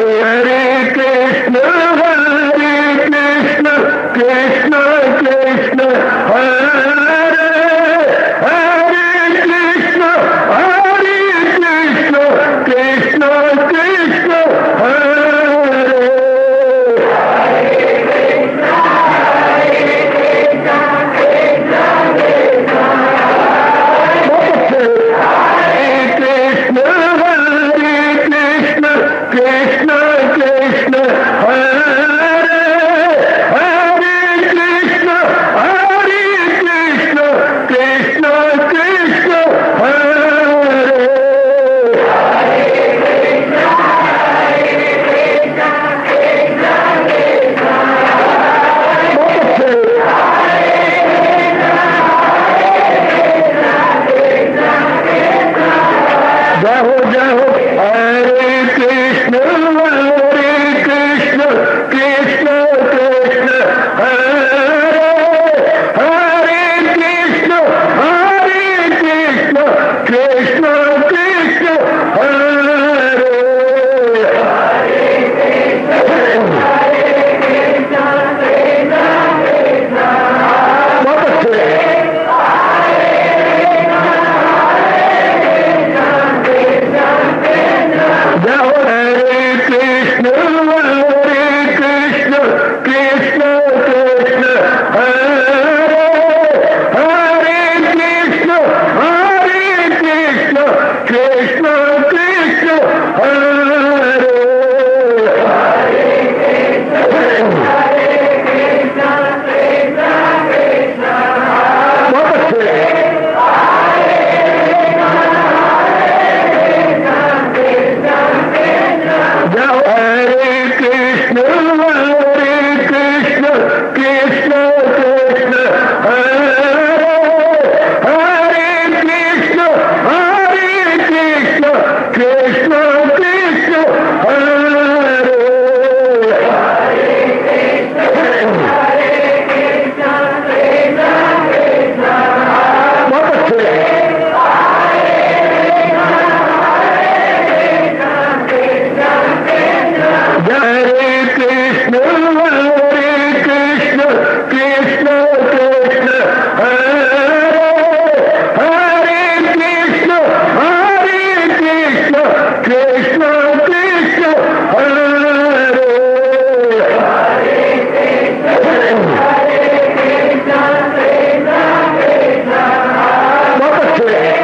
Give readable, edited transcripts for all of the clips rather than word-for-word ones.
हरे कृष्ण कृष्ण कृष्ण हरे हरे कृष्ण कृष्ण कृष्ण हरे कृष्ण कृष्ण हरे हरे कृष्ण कृष्ण कृष्ण हरे जय हो हरे कृष्ण कृष्ण कृष्ण हरे हरे कृष्ण कृष्ण कृष्ण हरे बहुत अच्छे जय हो हरे कृष्ण कृष्ण कृष्ण हरे हरे कृष्ण कृष्ण कृष्ण हरे बहुत अच्छे जय हो हरे कृष्ण कृष्ण कृष्ण हरे हरे कृष्ण कृष्ण कृष्ण हरे बहुत अच्छे हरे कृष्ण कृष्ण हरे हरे कृष्ण कृष्ण कृष्ण हरे बहुत अच्छे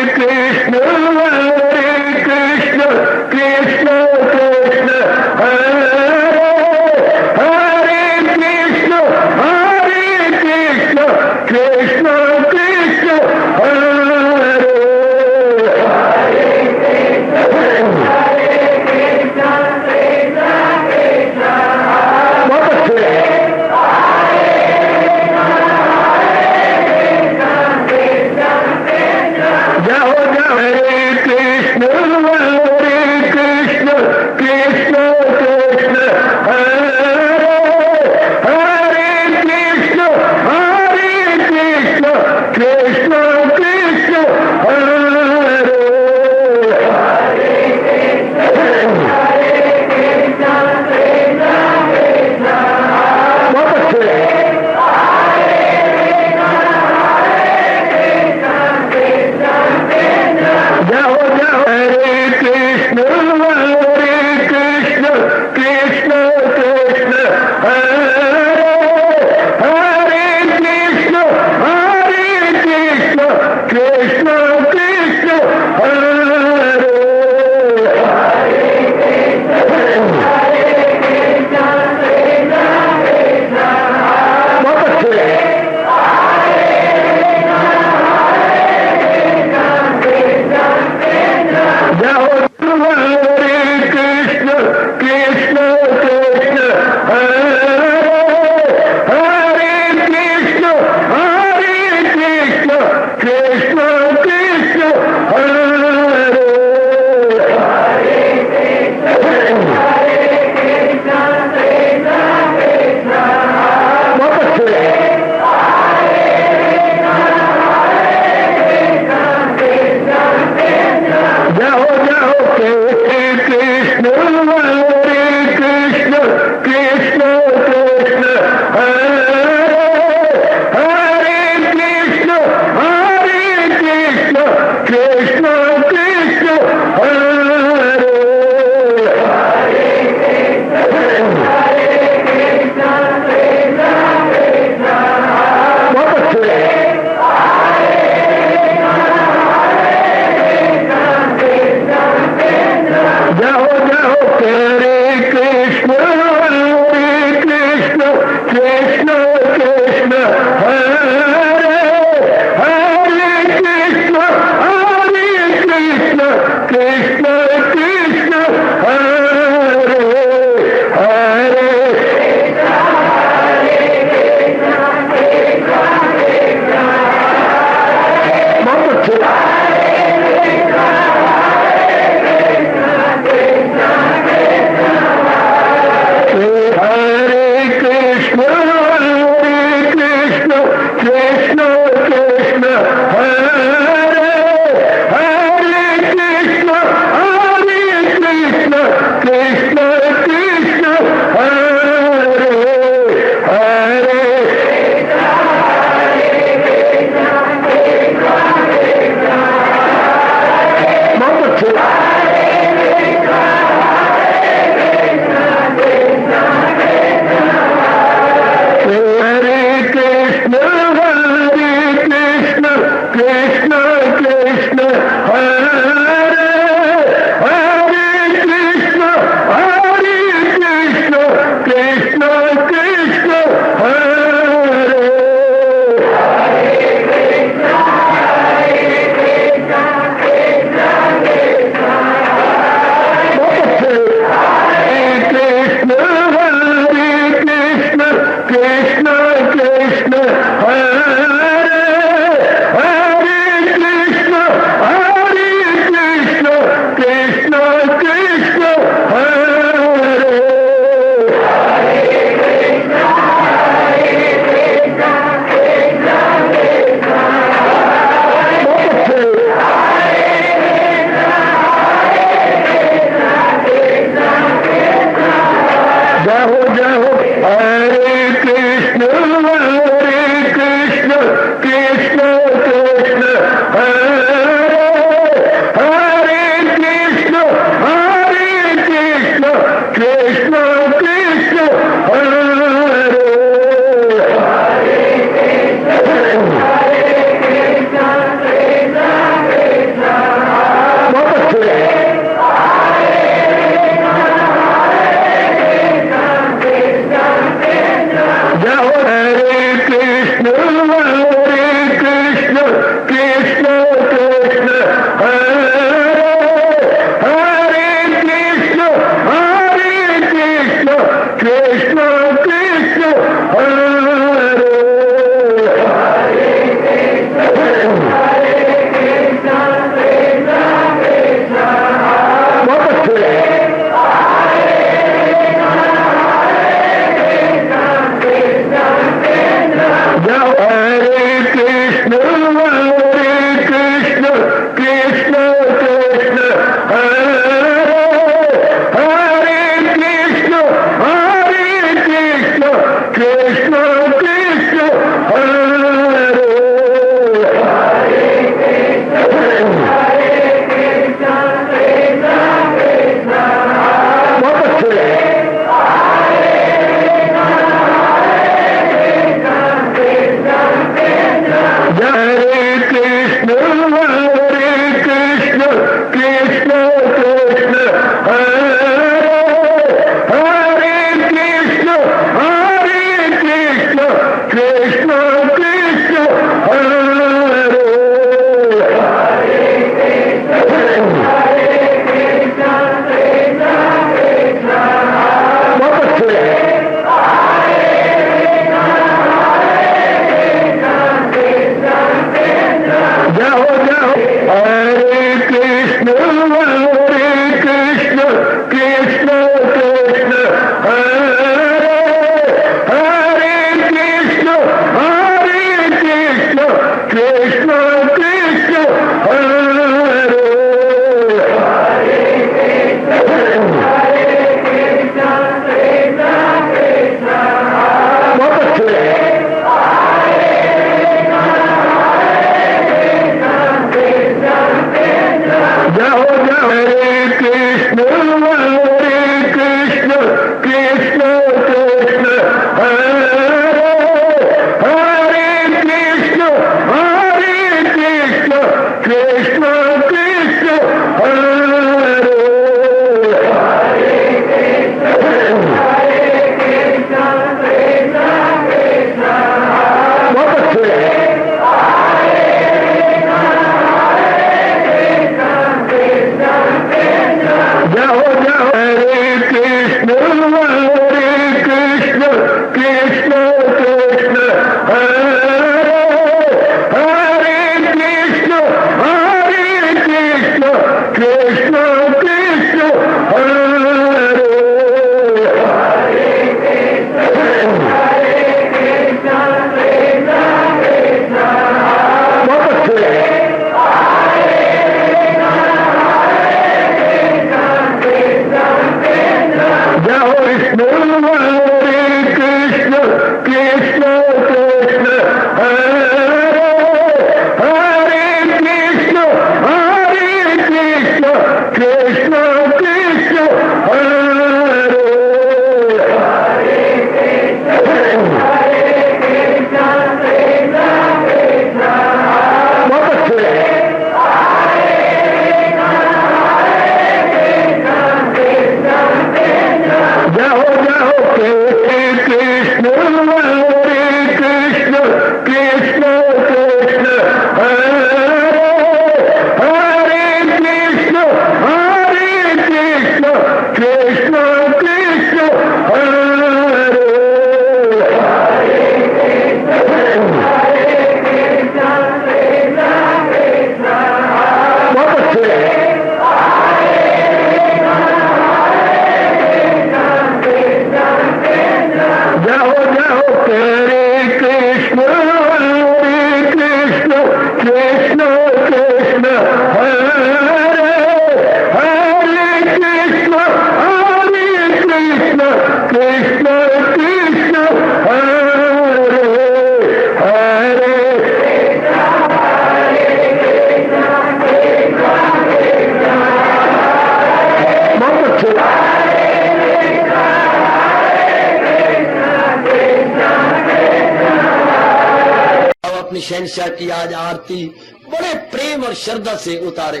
शहंशाह की आज आरती बड़े प्रेम और श्रद्धा से उतारे।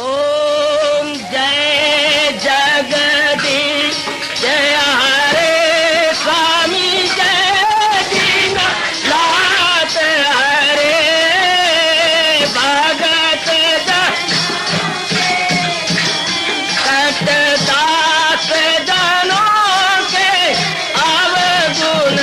ओम जय जगदीश जय हरे स्वामी जय दीनानाथ हरे भगत दास जनों के अवगुण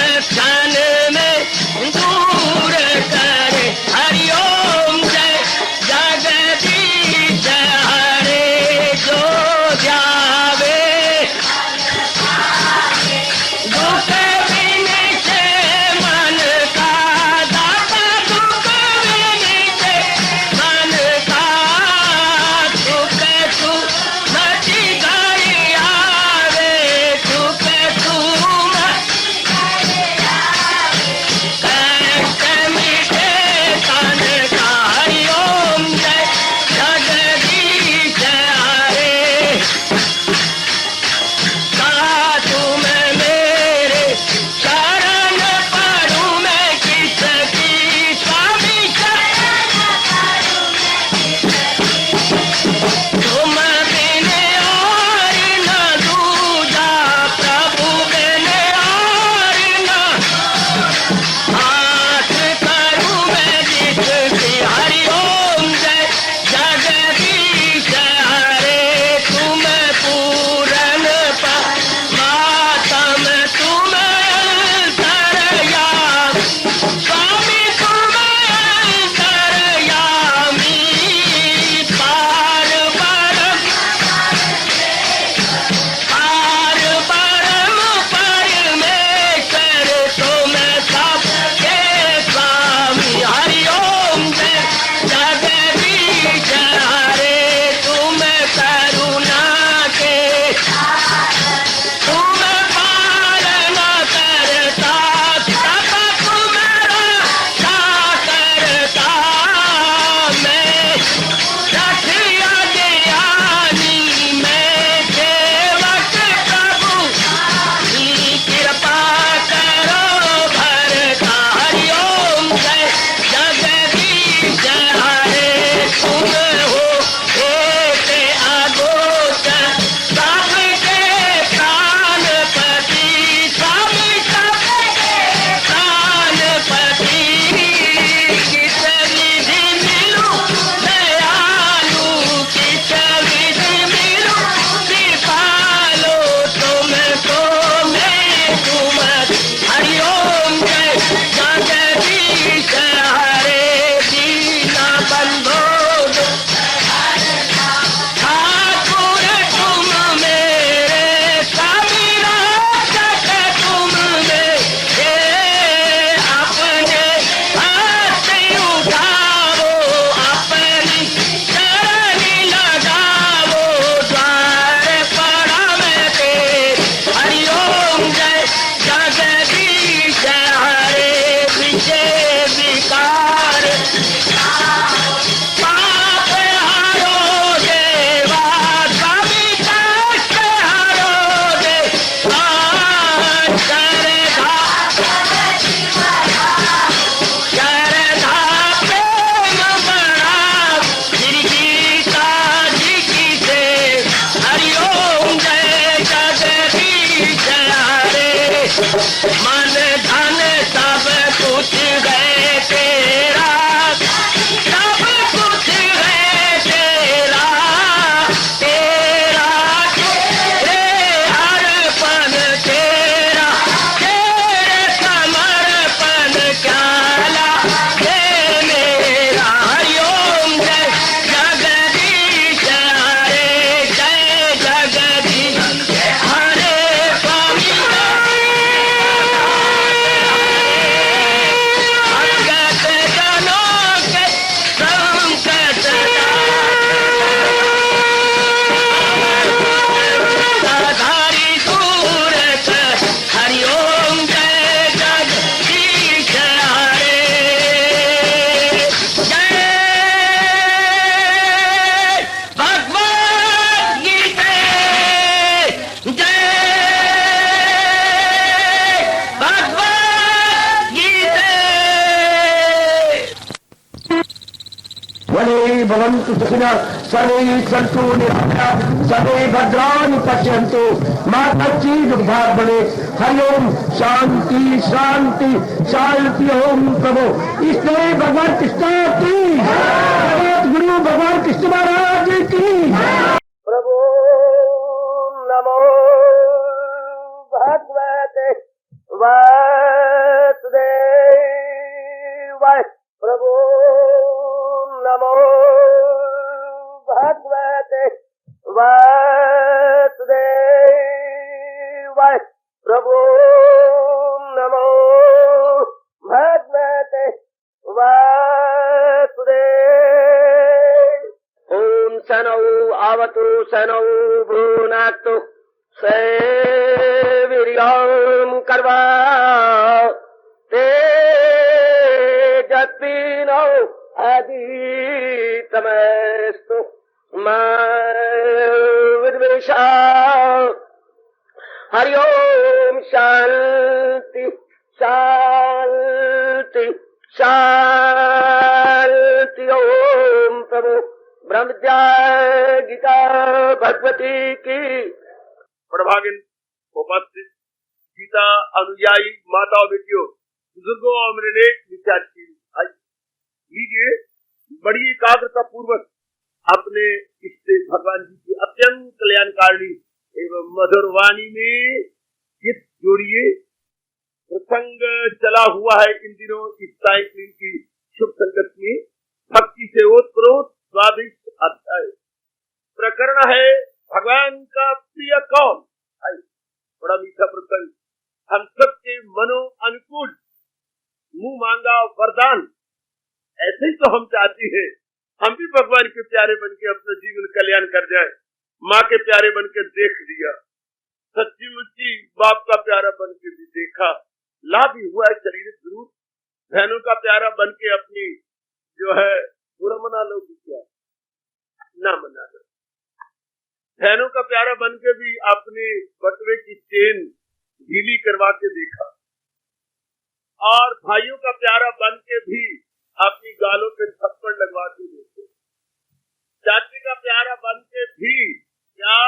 भवन्तु सुखिनः सर्वे सन्तु निरामयाः सर्वे भद्राणि पश्यन्तु मा कश्चित् दुःखात् भवेत्। हरि ओम शांति शांति शांति। ओम प्रभु इसलिए भगवान कृष्ण की गुरु भगवान कृष्ण महाराज की प्रभु नमो भगवते वासुदेवाय। प्रभु नमो भगवते वासुदेवाय। प्रभु नमो भगवते वासुदेवाय। ओम सनौ आवतु सनौ भ्रूनाक्तु सेवीर्यं कर्वा तेजस्विनो आदितमस्तु मा विद्वेषा। हरि ओम शांति शांति शांति। ओम प्रभु ब्रह्मज्ञा गीता भगवती की। प्रभागिन उपस्थित गीता अनुयायी माताओं बेटियों बुजुर्गों और मेरे नेक विचारशील भाई लीजिए बड़ी एकाग्रता पूर्वक अपने इष्ट भगवान जी की अत्यंत कल्याणकारिणी एवं मधुर वाणी में चित जोड़िए। प्रसंग चला हुआ है इन दिनों इस साइकिल की शुभ संगत में भक्ति से ओतप्रोत स्वादिष्ट अध्याय प्रकरण है भगवान का प्रिय कौन। बड़ा मीठा प्रसंग हम सबके मनो अनुकूल मुंह मांगा वरदान ऐसे ही तो हम चाहते हैं हम भी भगवान के प्यारे बन के अपना जीवन कल्याण कर जाए। माँ के प्यारे बन के देख लिया, सच्ची मुच्ची बाप का प्यारा बन के भी देखा, लाभ भी हुआ है शरीर जरूर। बहनों का प्यारा बन के अपनी जो है बुरा मना लो भी क्या ना मना लो। बहनों का प्यारा बन के भी अपने बटवे की चेन ढीली करवा के देखा और भाइयों का प्यारा बन के भी अपनी गालों पे थप्पड़ लगवा के देखे। चाची का प्यारा बन के भी क्या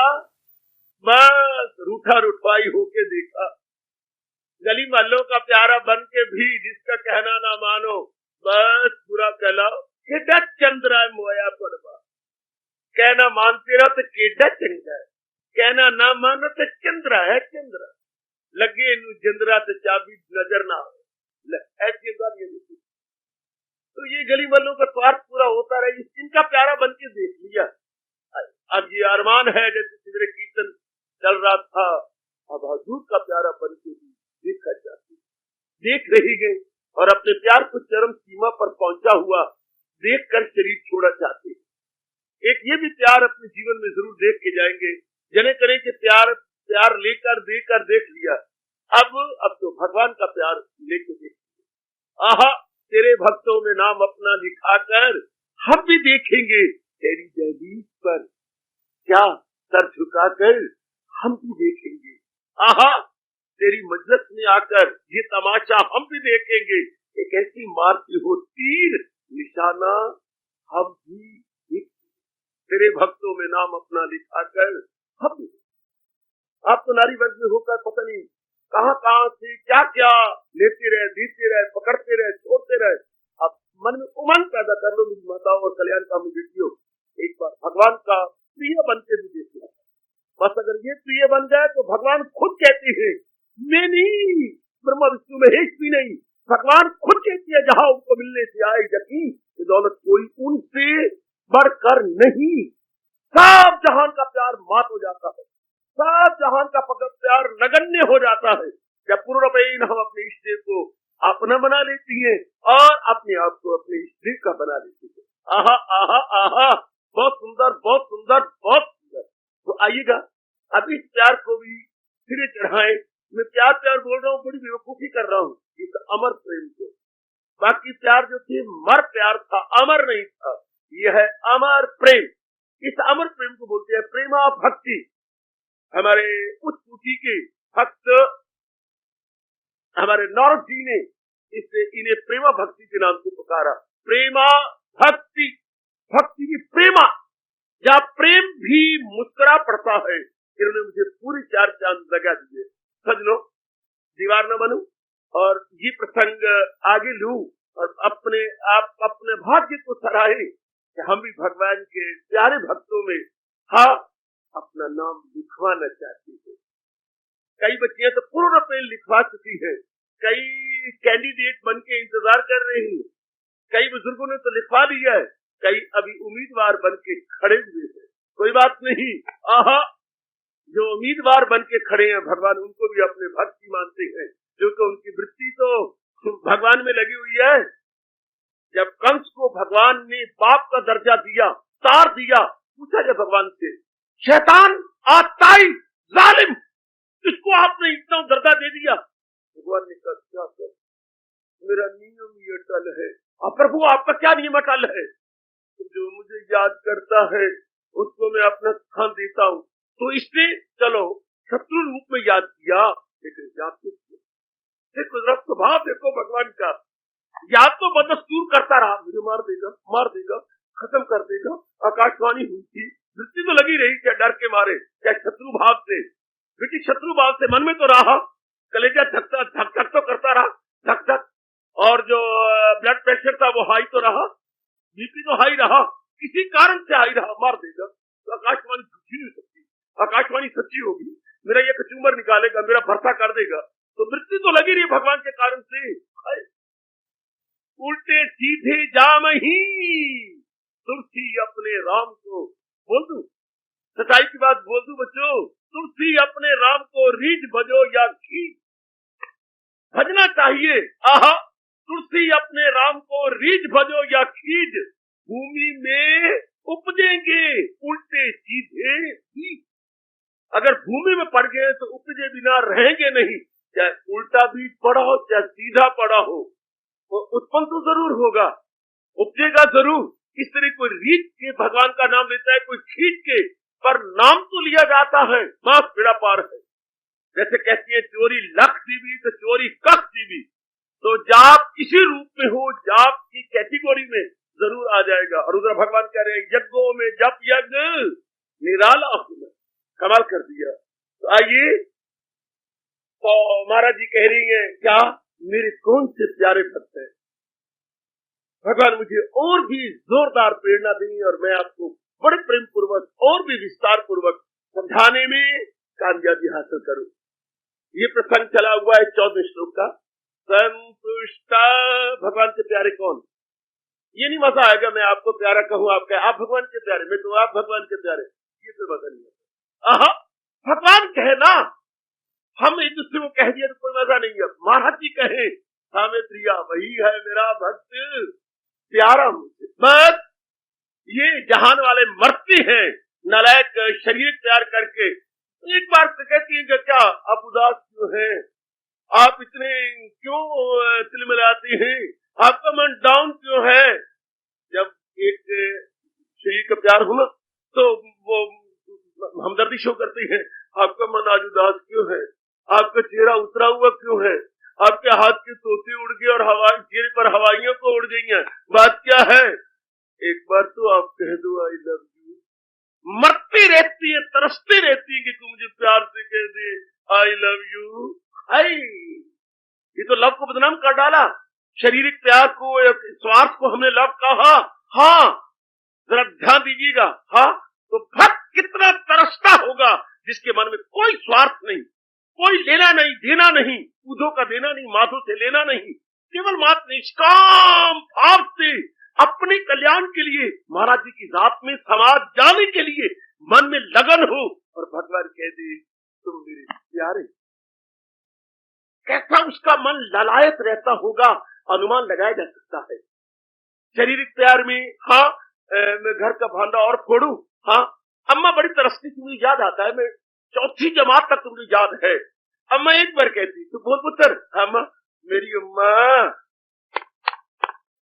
बस रूठा रुठवाई होके देखा। गली महल्लों का प्यारा बन के भी जिसका कहना ना मानो बस बुरा कहलाओ। केडा चंद्रा मोया पड़वा, कहना मानते रहो तो केडा चंगा है, कहना ना मानो तो चंद्रा है चंद्रा। लगे इन चंद्रा से चाबी नजर ना हो, ऐसी बात ये नहीं। तो ये गली वालों का स्वार्थ पूरा होता रहे, इनका प्यारा बन के देख लिया। अब ये अरमान है जैसे सिदरे कीर्तन चल रहा था, अब हजूर का प्यारा बन के भी देखा जाती, देख रही गई और अपने प्यार को चरम सीमा पर पहुंचा हुआ देख कर शरीर छोड़ा चाहते। एक ये भी प्यार अपने जीवन में जरूर देख के जाएंगे। जने करें कि प्यार प्यार लेकर देकर देख लिया, अब तो भगवान का प्यार लेके देख लिया। आहा तेरे भक्तों में नाम अपना लिखाकर हम भी देखेंगे तेरी जयदीप पर, क्या सर झुकाकर हम भी देखेंगे। आहा तेरी मजलिस में आकर ये तमाशा हम भी देखेंगे। एक ऐसी मारती हो तीर निशाना हम भी देखेंगे। तेरे भक्तों में नाम अपना लिखाकर हम भी। आप तो नारी वर्ग में होकर पता नहीं कहां से क्या क्या लेते रहे, देते रहे, पकड़ते रहे, छोड़ते रहे। आप मन में उमंग पैदा कर लो मेरी माताओं और कल्याण का बेटियों, एक बार भगवान का प्रिय बन के भी देखना। बस अगर ये प्रिय बन जाए तो भगवान खुद कहते हैं, मैं नहीं, ब्रह्मा विष्णु महेश भी नहीं, भगवान खुद कहती है जहां उनको मिलने से आए यकीन ये दौलत कोई उनसे बढ़कर नहीं। सब जहान का प्यार मात हो जाता है, सब जहान का प्यार नगण्य हो जाता है जब पूर्णपेन हम अपने इष्ट देव को अपना बना लेती हैं और अपने आप को अपने इष्ट देव का बना लेती है। आहा आहा आहा, बहुत सुंदर बहुत सुंदर बहुत सुंदर। तो आइएगा अब इस प्यार को भी सिरे चढ़ाएं। मैं प्यार प्यार बोल रहा हूँ, बड़ी बेवकूफी कर रहा हूँ इस अमर प्रेम को। बाकी प्यार जो थे मर प्यार था, अमर नहीं था। यह है अमर प्रेम। इस अमर प्रेम को बोलते हैं प्रेमा भक्ति। हमारे उच्च कोटि के भक्त हमारे नारद जी ने इन्हें प्रेमा भक्ति के नाम से पुकारा। प्रेमा भक्ति भक्ति की प्रेमा, जहाँ प्रेम भी मुस्कुरा पड़ता है। इन्होंने मुझे पूरी 4 चांद लगा दिए। सजनो, दीवार न बनूं और ये प्रसंग आगे लूं और अपने भाग्य को सराहे कि हम भी भगवान के प्यारे भक्तों में अपना नाम लिखवाना चाहती है। कई बच्चियां तो पूर्ण पेन लिखवा चुकी है, कई कैंडिडेट बन के इंतजार कर रही हैं, कई बुजुर्गों ने तो लिखवा दिया है, कई अभी उम्मीदवार बन के खड़े हुए हैं। कोई बात नहीं, जो उम्मीदवार बन के खड़े हैं भगवान उनको भी अपने भक्ति मानते हैं, क्योंकि उनकी वृत्ति तो भगवान में लगी हुई है। जब कंस को भगवान ने बाप का दर्जा दिया, तार दिया, पूछा जब भगवान से, शैतान आताई जालिम, इसको आपने इतना दर्जा दे दिया। भगवान ने कहा क्या कर, मेरा नियम ये अटल है। प्रभु आपका क्या नियम अटल है? जो मुझे याद करता है उसको मैं अपना स्थान देता हूँ। तो इसने चलो शत्रु रूप में याद किया, लेकिन याद देखो जरा स्वभाव देखो भगवान का, याद तो बदस्तूर करता रहा, मुझे मार देगा, खत्म कर देगा। आकाशवाणी हुई थी, वृत्ति तो लगी रही, क्या डर के मारे, क्या शत्रु भाव से, बेटी शत्रु भाव से मन में तो रहा, कलेजा धक धक तो करता रहा, धक धक, और जो ब्लड प्रेशर था वो हाई तो रहा, बीपी तो हाई रहा, किसी कारण से हाई रहा, मार देगा। तो आकाशवाणी झूठी नहीं सकती, आकाशवाणी सच्ची होगी, मेरा ये कचूमर निकालेगा, मेरा भरसा कर देगा। तो वृत्ति तो लगी रही भगवान के कारण से। उल्टे सीधे जाम ही तुलसी अपने राम को, बोल दूं सच्चाई की बात, बोल दूं बच्चों, तुलसी अपने राम को रीझ भजो या खींच, भजना चाहिए। तुलसी अपने राम को रीझ भजो या खींच, भूमि में उपजेंगे उल्टे सीधे बीज। अगर भूमि में पड़ गए तो उपजे बिना रहेंगे नहीं, चाहे उल्टा बीज पड़ा हो चाहे सीधा पड़ा हो, वो उत्पन्न तो जरूर होगा, उपजेगा जरूर। इस तरह कोई रीझ के भगवान का नाम लेता है, कोई खींच के, पर नाम तो लिया जाता है, मां बेड़ा पार है। जैसे कहती है चोरी लख दीवी तो चोरी कख दीवी, तो जाप किसी रूप में हो, जाप की कैटेगरी में जरूर आ जाएगा। और उधर भगवान कह रहे हैं यज्ञों में जप यज्ञ निराला होना, कमाल कर दिया। तो आइए, तो महाराज जी कह रही हैं क्या, मेरे कौन से प्यारे भक्त हैं, भगवान मुझे और भी जोरदार प्रेरणा देंगे और मैं आपको बड़े प्रेम पूर्वक और भी विस्तार पूर्वक समझाने में कामयाबी हासिल करूं। ये प्रसंग चला हुआ है 14 श्लोक का। संतुष्ट भगवान के प्यारे कौन, ये नहीं मजा आएगा मैं आपको प्यारा कहूँ, आप भगवान के प्यारे, मैं तो आप भगवान के प्यारे, ये तो मजा नहीं आता। भगवान कहे ना, हम एक दूसरे को कह दिया तो कोई मजा नहीं है। महाराज जी कहे हमें प्रिया वही है मेरा भक्त प्यारा मुझे, बस ये जहान वाले मरते हैं नालायक शरीर तैयार करके। एक बार तो कहती है कि क्या आप उदास क्यों हैं, आप इतने क्यों तिलमिलाती हैं, आपका मन डाउन क्यों है। जब एक शरीर का प्यार हो ना तो वो हमदर्दी शो करती है, आपका मन आज उदास क्यों है, आपका चेहरा उतरा हुआ क्यों है, आपके हाथ के तोते उड़ गए और चेहरे पर हवाइयां को उड़ गई हैं, बात क्या है। एक बार तो आप कह दो आई लव यू, मरती रहती है, तरसती रहती है कि तू मुझे प्यार से कह दे आई लव यू। ये तो लव को बदनाम कर डाला, शारीरिक प्यार को, स्वार्थ को हमने लव कहा। जरा ध्यान दीजिएगा। तो भक्त कितना तरसता होगा जिसके मन में कोई स्वार्थ नहीं, कोई लेना नहीं देना नहीं, उधो का देना नहीं, माधो से लेना नहीं, केवल मात्र निष्काम भाव से अपने कल्याण के लिए, महाराज जी की जात में समाज जाने के लिए मन में लगन हो और भगवान कह दे तुम मेरे प्यारे, कैसा उसका मन ललायत रहता होगा, अनुमान लगाया जा सकता है। शारीरिक प्यार में मैं घर का भांडा और फोड़ू, अम्मा बड़ी तरसती थी, मुझे याद आता है, मैं 4ठी जमात तक मुझे याद है, अम्मा एक बार कहती तू बोल पुत्र, अम्मा मेरी अम्मा,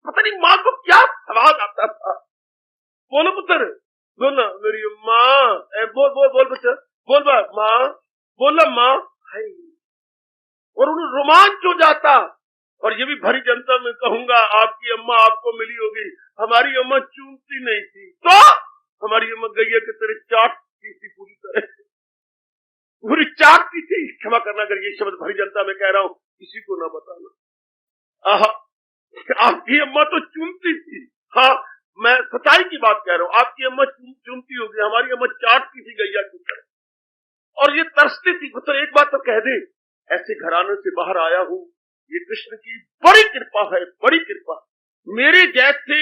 पता नहीं माँ को क्या आवाज आता था, बोलो पुत्र बोलना मेरी अम्मा, बोल पुत्र बोल माँ, बोलना माँ। और उन्हें रोमांच हो जाता और ये भी भरी जनता में कहूंगा, आपकी अम्मा आपको मिली होगी, हमारी अम्मा चूमती नहीं थी, तो हमारी अम्मा गैया की तरह चाटती थी, पूरी चाटती थी। क्षमा करना अगर ये शब्द भरी जनता में कह रहा हूं, किसी को ना बताना। आपकी अम्मा तो चूमती थी। हाँ, मैं सच्चाई की बात कह रहा हूं, आपकी अम्मा चूमती होगी, हमारी अम्मा चाटती थी गैया की तरह, और ये तरसती थी। तो एक बात तो कह दे, ऐसे घराने से बाहर आया हूं, ये कृष्ण की बड़ी कृपा है, बड़ी कृपा। मेरे जैसे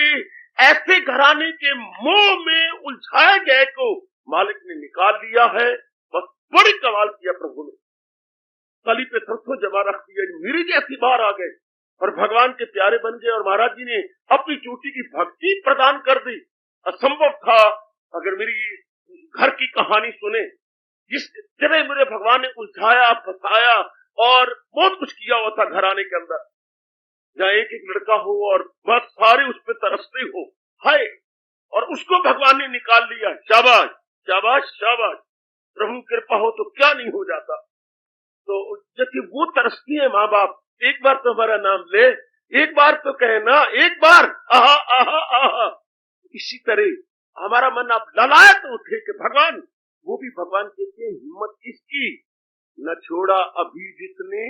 ऐसे घराने के मोह में उलझाए गए को मालिक ने निकाल दिया है। बस बड़ी कमाल किया प्रभु ने, तली पे सरसों जमा रख दिया, मेरी जैसी बाहर आ गए और भगवान के प्यारे बन गए, और महाराज जी ने अपनी चोटी की भक्ति प्रदान कर दी। असंभव था अगर मेरी घर की कहानी सुने, जिस तरह मेरे भगवान ने उलझाया, फंसाया और बहुत कुछ किया हुआ था घराने के अंदर, जहाँ एक एक लड़का हो और बस सारे उस पर तरसते हो, हाय, और उसको भगवान ने निकाल लिया। शाबाश शाबाश शाबाश, प्रभु कृपा हो तो क्या नहीं हो जाता। तो जैसे वो तरसती है माँ बाप, एक बार तो हमारा नाम ले, एक बार तो कहना, एक बार, आहा आहा आहा। इसी तरह हमारा मन अब ललायत उठे कि भगवान, वो भी भगवान कहते हैं, हिम्मत किसकी, न छोड़ा अभी जिसने,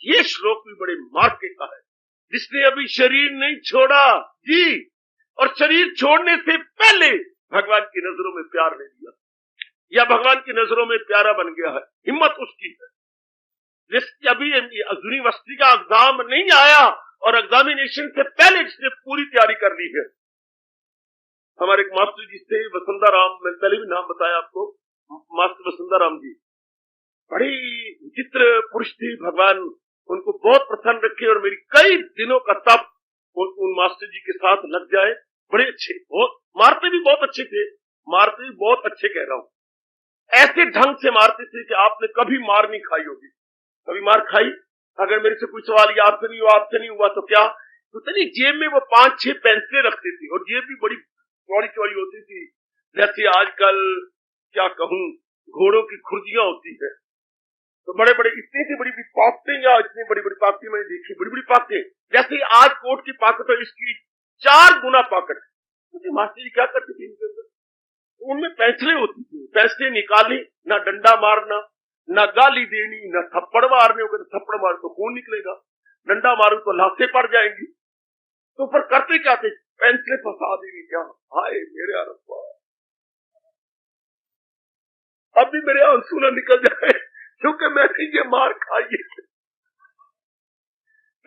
ये श्लोक भी बड़े मार्के का है, जिसने अभी शरीर नहीं छोड़ा जी, और शरीर छोड़ने से पहले भगवान की नजरों में प्यार ले लिया, या भगवान की नजरों में प्यारा बन गया है, हिम्मत उसकी है। जिसकी अभी यूनिवर्सिटी का एग्जाम नहीं आया और एग्जामिनेशन से पहले जिसने पूरी तैयारी कर ली है। हमारे एक मास्टर जी थे, वसुंधरा राम, मैंने पहले भी नाम बताया आपको, मास्टर वसुंधरा राम जी, बड़ी विचित्र पुरुष थी, भगवान उनको बहुत प्रसन्न रखे, और मेरी कई दिनों का तप उन मास्टर जी के साथ लग जाए। बड़े अच्छे, बहुत मारते भी बहुत अच्छे थे, मारते भी बहुत अच्छे कह रहा हूं, ऐसे ढंग से मारते थे कि आपने कभी मार नहीं खाई होगी। कभी मार खाई? अगर मेरे से कोई सवाल ये आपसे नहीं हुआ, आपसे नहीं हुआ, तो क्या तो नहीं, जेब में वो 5-6 पेंसिलें रखते थे, और जेब भी बड़ी चौड़ी चौड़ी होती थी, जैसे आजकल क्या कहूं घोड़ों की खुर्जियां होती है, तो बड़े बड़े इतनी सी बड़ी बड़ी पाकटें, या इतनी बड़ी बड़ी पाकटें मैंने देखी, बड़ी बड़ी पाकटें, जैसे आज कोट की पाकट है, इसकी 4 गुना पाकट। तो मास्टर जी क्या करते थे इनके अंदर, उनमें पेंसिलें होती थी, पेंसिलें निकालनी, ना डंडा मारना, ना गाली देनी, ना थप्पड़ मारने, हो तो थप्पड़ मारो तो खून निकलेगा, डंडा मारो तो लाशें पड़ जाएंगी। तो फिर करते क्या थे, पेंसिलें फंसा देंगे क्या, हाय मेरे अरब्बा, अब भी मेरे आंसू ना निकल जाए, क्योंकि मैंने ये मार खाई है।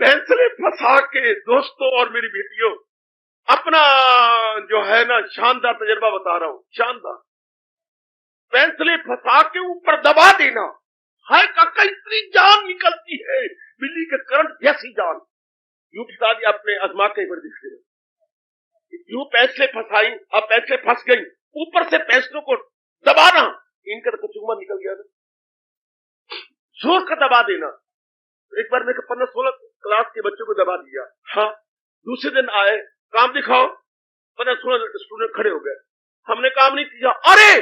पेंसिलें फंसा के दोस्तों और मेरी बेटियों, अपना जो है ना शानदार तजर्बा बता रहा हूं, शानदार, पेंसिलें फंसा के ऊपर दबा देना, हाय काका इतनी जान निकलती है, बिल्ली के करंट जैसी जान, यूं फंसा दिया अपने आजमा के एक बार देखिए, यूं पेंसिलें फंसाई, अब पेंसिलें फंस गई, ऊपर से पेंसिलों को दबाना, इनका तो चुम्मा निकल गया था, जोर का दबा देना। एक बार मैं 15-16 क्लास के बच्चों को दबा दिया, हाँ, दूसरे दिन आए, काम दिखाओ, 15-16 स्टूडेंट खड़े हो गए, हमने काम नहीं किया, अरे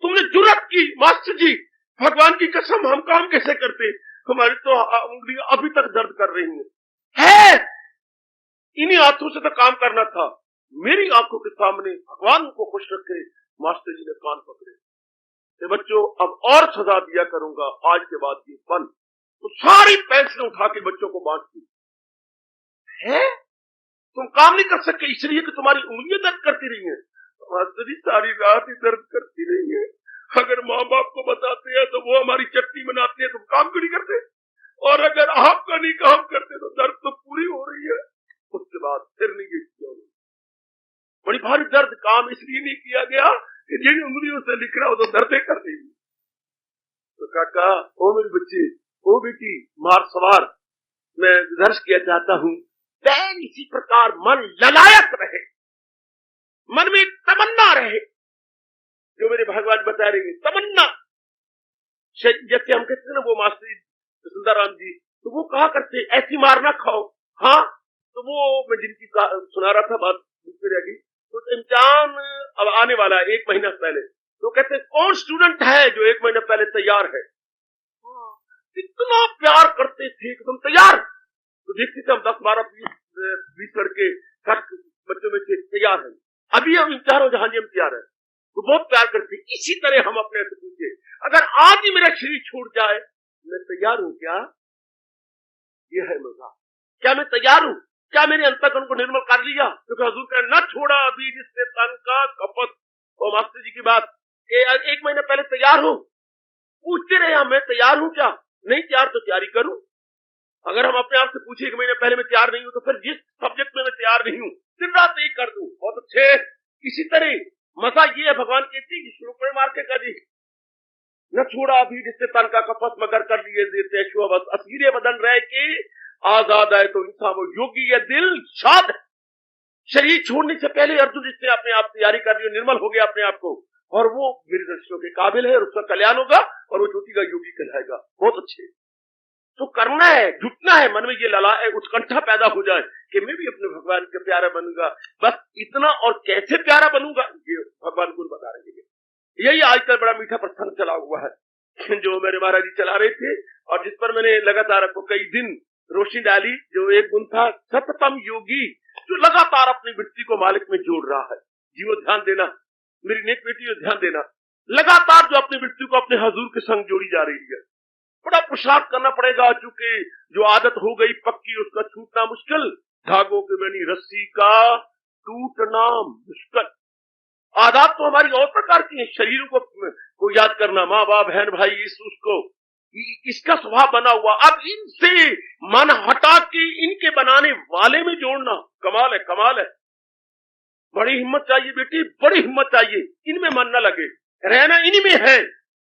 तुमने जुर्रत की मास्टर जी, भगवान की कसम हम काम कैसे करते, हमारी तो उंगलियां अभी तक दर्द कर रही है, इन्हीं हाथों से तो काम करना था। मेरी आंखों के सामने भगवान को खुश रखे मास्टर जी ने कान पकड़े, बच्चों अब और सजा दिया करूंगा, आज के बाद ये बंद। तो सारी पेंसिलें उठा के बच्चों को बांट दी, है तुम काम नहीं कर सकते इसलिए कि तुम्हारी उंगलियां दर्द करती रही हैं, मास्टर जी सारी रात ही दर्द करती रही है, अगर माँ बाप को बताते हैं तो वो हमारी चटनी बनाते हैं, तुम काम क्यों नहीं करते, और अगर आपका नहीं काम करते तो दर्द तो पूरी हो रही है। उसके बाद फिर नहीं किया, बड़ी भारी दर्द, काम इसलिए नहीं किया गया कि जिन उंगलियों से लिख रहा हो तो दर्द कर देगी। तो काका, ओ मेरे बच्चे, ओ बेटी, मार सवार, मैं दर्श किया चाहता हूं, बैन इसी प्रकार मन ललायत रहे, मन में तमन्ना रहे, जो मेरे भगवान बता रहे हैं, तमन्ना। जैसे हम कहते हैं ना, वो मास्टर सुंदराम जी, तो वो कहा करते ऐसी मार ना खाओ, हाँ, तो वो मैं जिनकी सुना रहा था बात रह गई, तो इम्तिहान अब आने वाला है 1 महीना पहले, तो कहते कौन स्टूडेंट है जो 1 महीना पहले तैयार है, इतना प्यार करते थे एकदम तैयार, तो देखते थे हम 10, 12, 20 लड़के 60 बच्चों में से तैयार हैं। अभी हम इम्तिहान हो जहां हम तैयार है, तो बहुत प्यार करते। इसी तरह हम अपने से पूछे, अगर आज ही मेरा शरीर छूट जाए, मैं तैयार हूं क्या? यह है मजा। क्या मैं तैयार हूं? क्या मेरे अंतःकरण को निर्मल कर लिया? क्योंकि हजूर का न छोड़ा अभी जिससे तन का कपट। और मास्टर जी की बात, 1 महीने पहले तैयार हो, पूछते रहे हम, मैं तैयार हूं क्या? नहीं तैयार तो तैयारी करूं। अगर हम अपने आप से पूछे 1 महीने पहले मैं तैयार नहीं हूं, तो फिर जिस सब्जेक्ट में मैं तैयार नहीं हूं, दिन रात एक कर दूं। बहुत अच्छे। इसी तरह मजा ये है, भगवान कहती है श्लोक में मार के कर दी, न छोड़ा अभी जिससे तन का कपट मगर कर लिए देते बस असीरे बदन रहे के आजाद है। तो इंसान वो योगी है, दिल शाद। शरीर छोड़ने से पहले अर्जुन जिसने अपने आप तैयारी कर ली, निर्मल हो गया अपने आप को, और वो मेरे दर्शनों के काबिल है, और उसका कल्याण होगा, और वो ज्योति का योगी कहलाएगा। बहुत अच्छे। तो करना है, जुटना है, मन में ये लला है, उत्कंठा पैदा हो जाए कि मैं भी अपने भगवान के प्यारा बनूंगा। बस इतना, और कैसे प्यारा बनूंगा ये भगवान गुरु बता रहे हैं। यही आज तक बड़ा मीठा प्रसंग चला हुआ है जो मेरे महाराज जी चला रहे थे, और जिस पर मैंने लगातार आपको कई दिन रोशनी डाली। जो एक गुण था सततम योगी, जो लगातार अपनी वृत्ति को मालिक में जोड़ रहा है। जीवो ध्यान देना, मेरी नेक बेटी ध्यान देना, लगातार जो अपनी वृत्ति को अपने हजूर के संग जोड़ी जा रही है। बड़ा पुरुषार्थ करना पड़ेगा, चूंकि जो आदत हो गई पक्की उसका छूटना मुश्किल। धागों की बनी रस्सी का टूटना मुश्किल। आदत तो हमारी और प्रकार की है, शरीर को याद करना, माँ बाप बहन भाई, उसको इसका स्वभाव बना हुआ। अब इनसे मन हटा के इनके बनाने वाले में जोड़ना कमाल है, कमाल है। बड़ी हिम्मत चाहिए बेटी, बड़ी हिम्मत चाहिए। इनमें मन न लगे, रहना इन्हीं में है।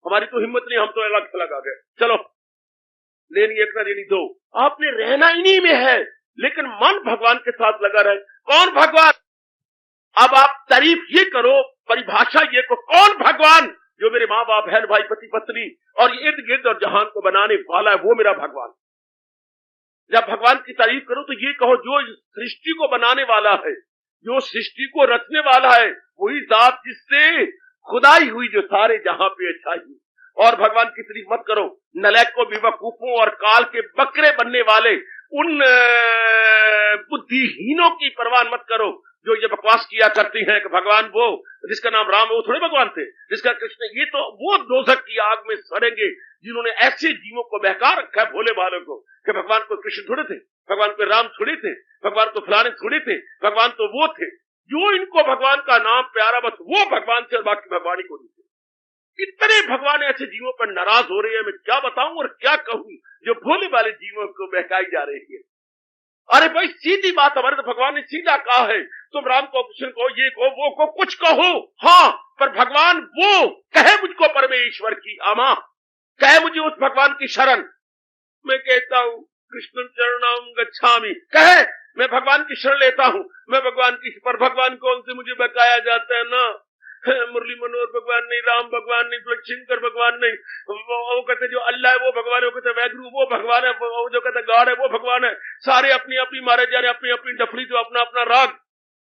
हमारी तो हिम्मत नहीं, हम तो अलग थलग आ गए। चलो लेनी एक ना लेनी दो, आपने रहना इन्हीं में है, लेकिन मन भगवान के साथ लगा रहे। कौन भगवान? अब आप तारीफ ये करो, परिभाषा ये को, कौन भगवान? जो मेरे माँ बाप बहन भाई पति पत्नी और इर्द गिर्द और जहान को बनाने वाला है, वो मेरा भगवान। जब भगवान की तारीफ करो तो ये कहो जो सृष्टि को बनाने वाला है, जो सृष्टि को रचने वाला है, वही जात जिससे खुदाई हुई, जो सारे जहां पे अच्छाई हुई। और भगवान की तारीफ मत करो नलायकों, बेवकूफों और काल के बकरे बनने वाले उन बुद्धिहीनों की परवाह मत करो जो ये बकवास किया करती हैं कि भगवान वो जिसका नाम राम है वो थोड़े भगवान थे, जिसका कृष्ण, ये तो वो दोजख की आग में सड़ेंगे जिन्होंने ऐसे जीवों को बहका रखा है, भोले भालों को, कि भगवान को कृष्ण थोड़े थे, भगवान को राम थोड़े थे, भगवान तो फलाने थोड़े थे, भगवान तो वो थे। जो इनको भगवान का नाम प्यारा, बस वो भगवान थे और बाकी भगवान ही को नहीं थे। इतने भगवान ऐसे जीवों पर नाराज हो रहे हैं, मैं क्या बताऊं और क्या कहूं, जो भोले वाले जीवों को बहकाई जा रही है। अरे भाई सीधी बात, हमारे तो भगवान ने सीधा कहा है, तुम राम को, कृष्ण को, ये को, वो को, कुछ कहो, हाँ, पर भगवान वो कहे मुझको परमेश्वर की अमा, कहे मुझे उस भगवान की शरण। मैं कहता हूं कृष्ण चरणम गच्छामि, कहे मैं भगवान की शरण लेता हूं, मैं भगवान की, पर भगवान कौन से मुझे बकाया जाता है ना, मुरली मनोहर भगवान नहीं, राम भगवान नहीं, शंकर भगवान नहीं, वो कहते जो अल्लाह है वो भगवान है, वो कहते वैगुरु वो भगवान है, वो जो कहते गॉड है वो भगवान है। सारे अपनी अपनी मारे जा रहे, अपनी अपनी डफली, जो अपना अपना राग।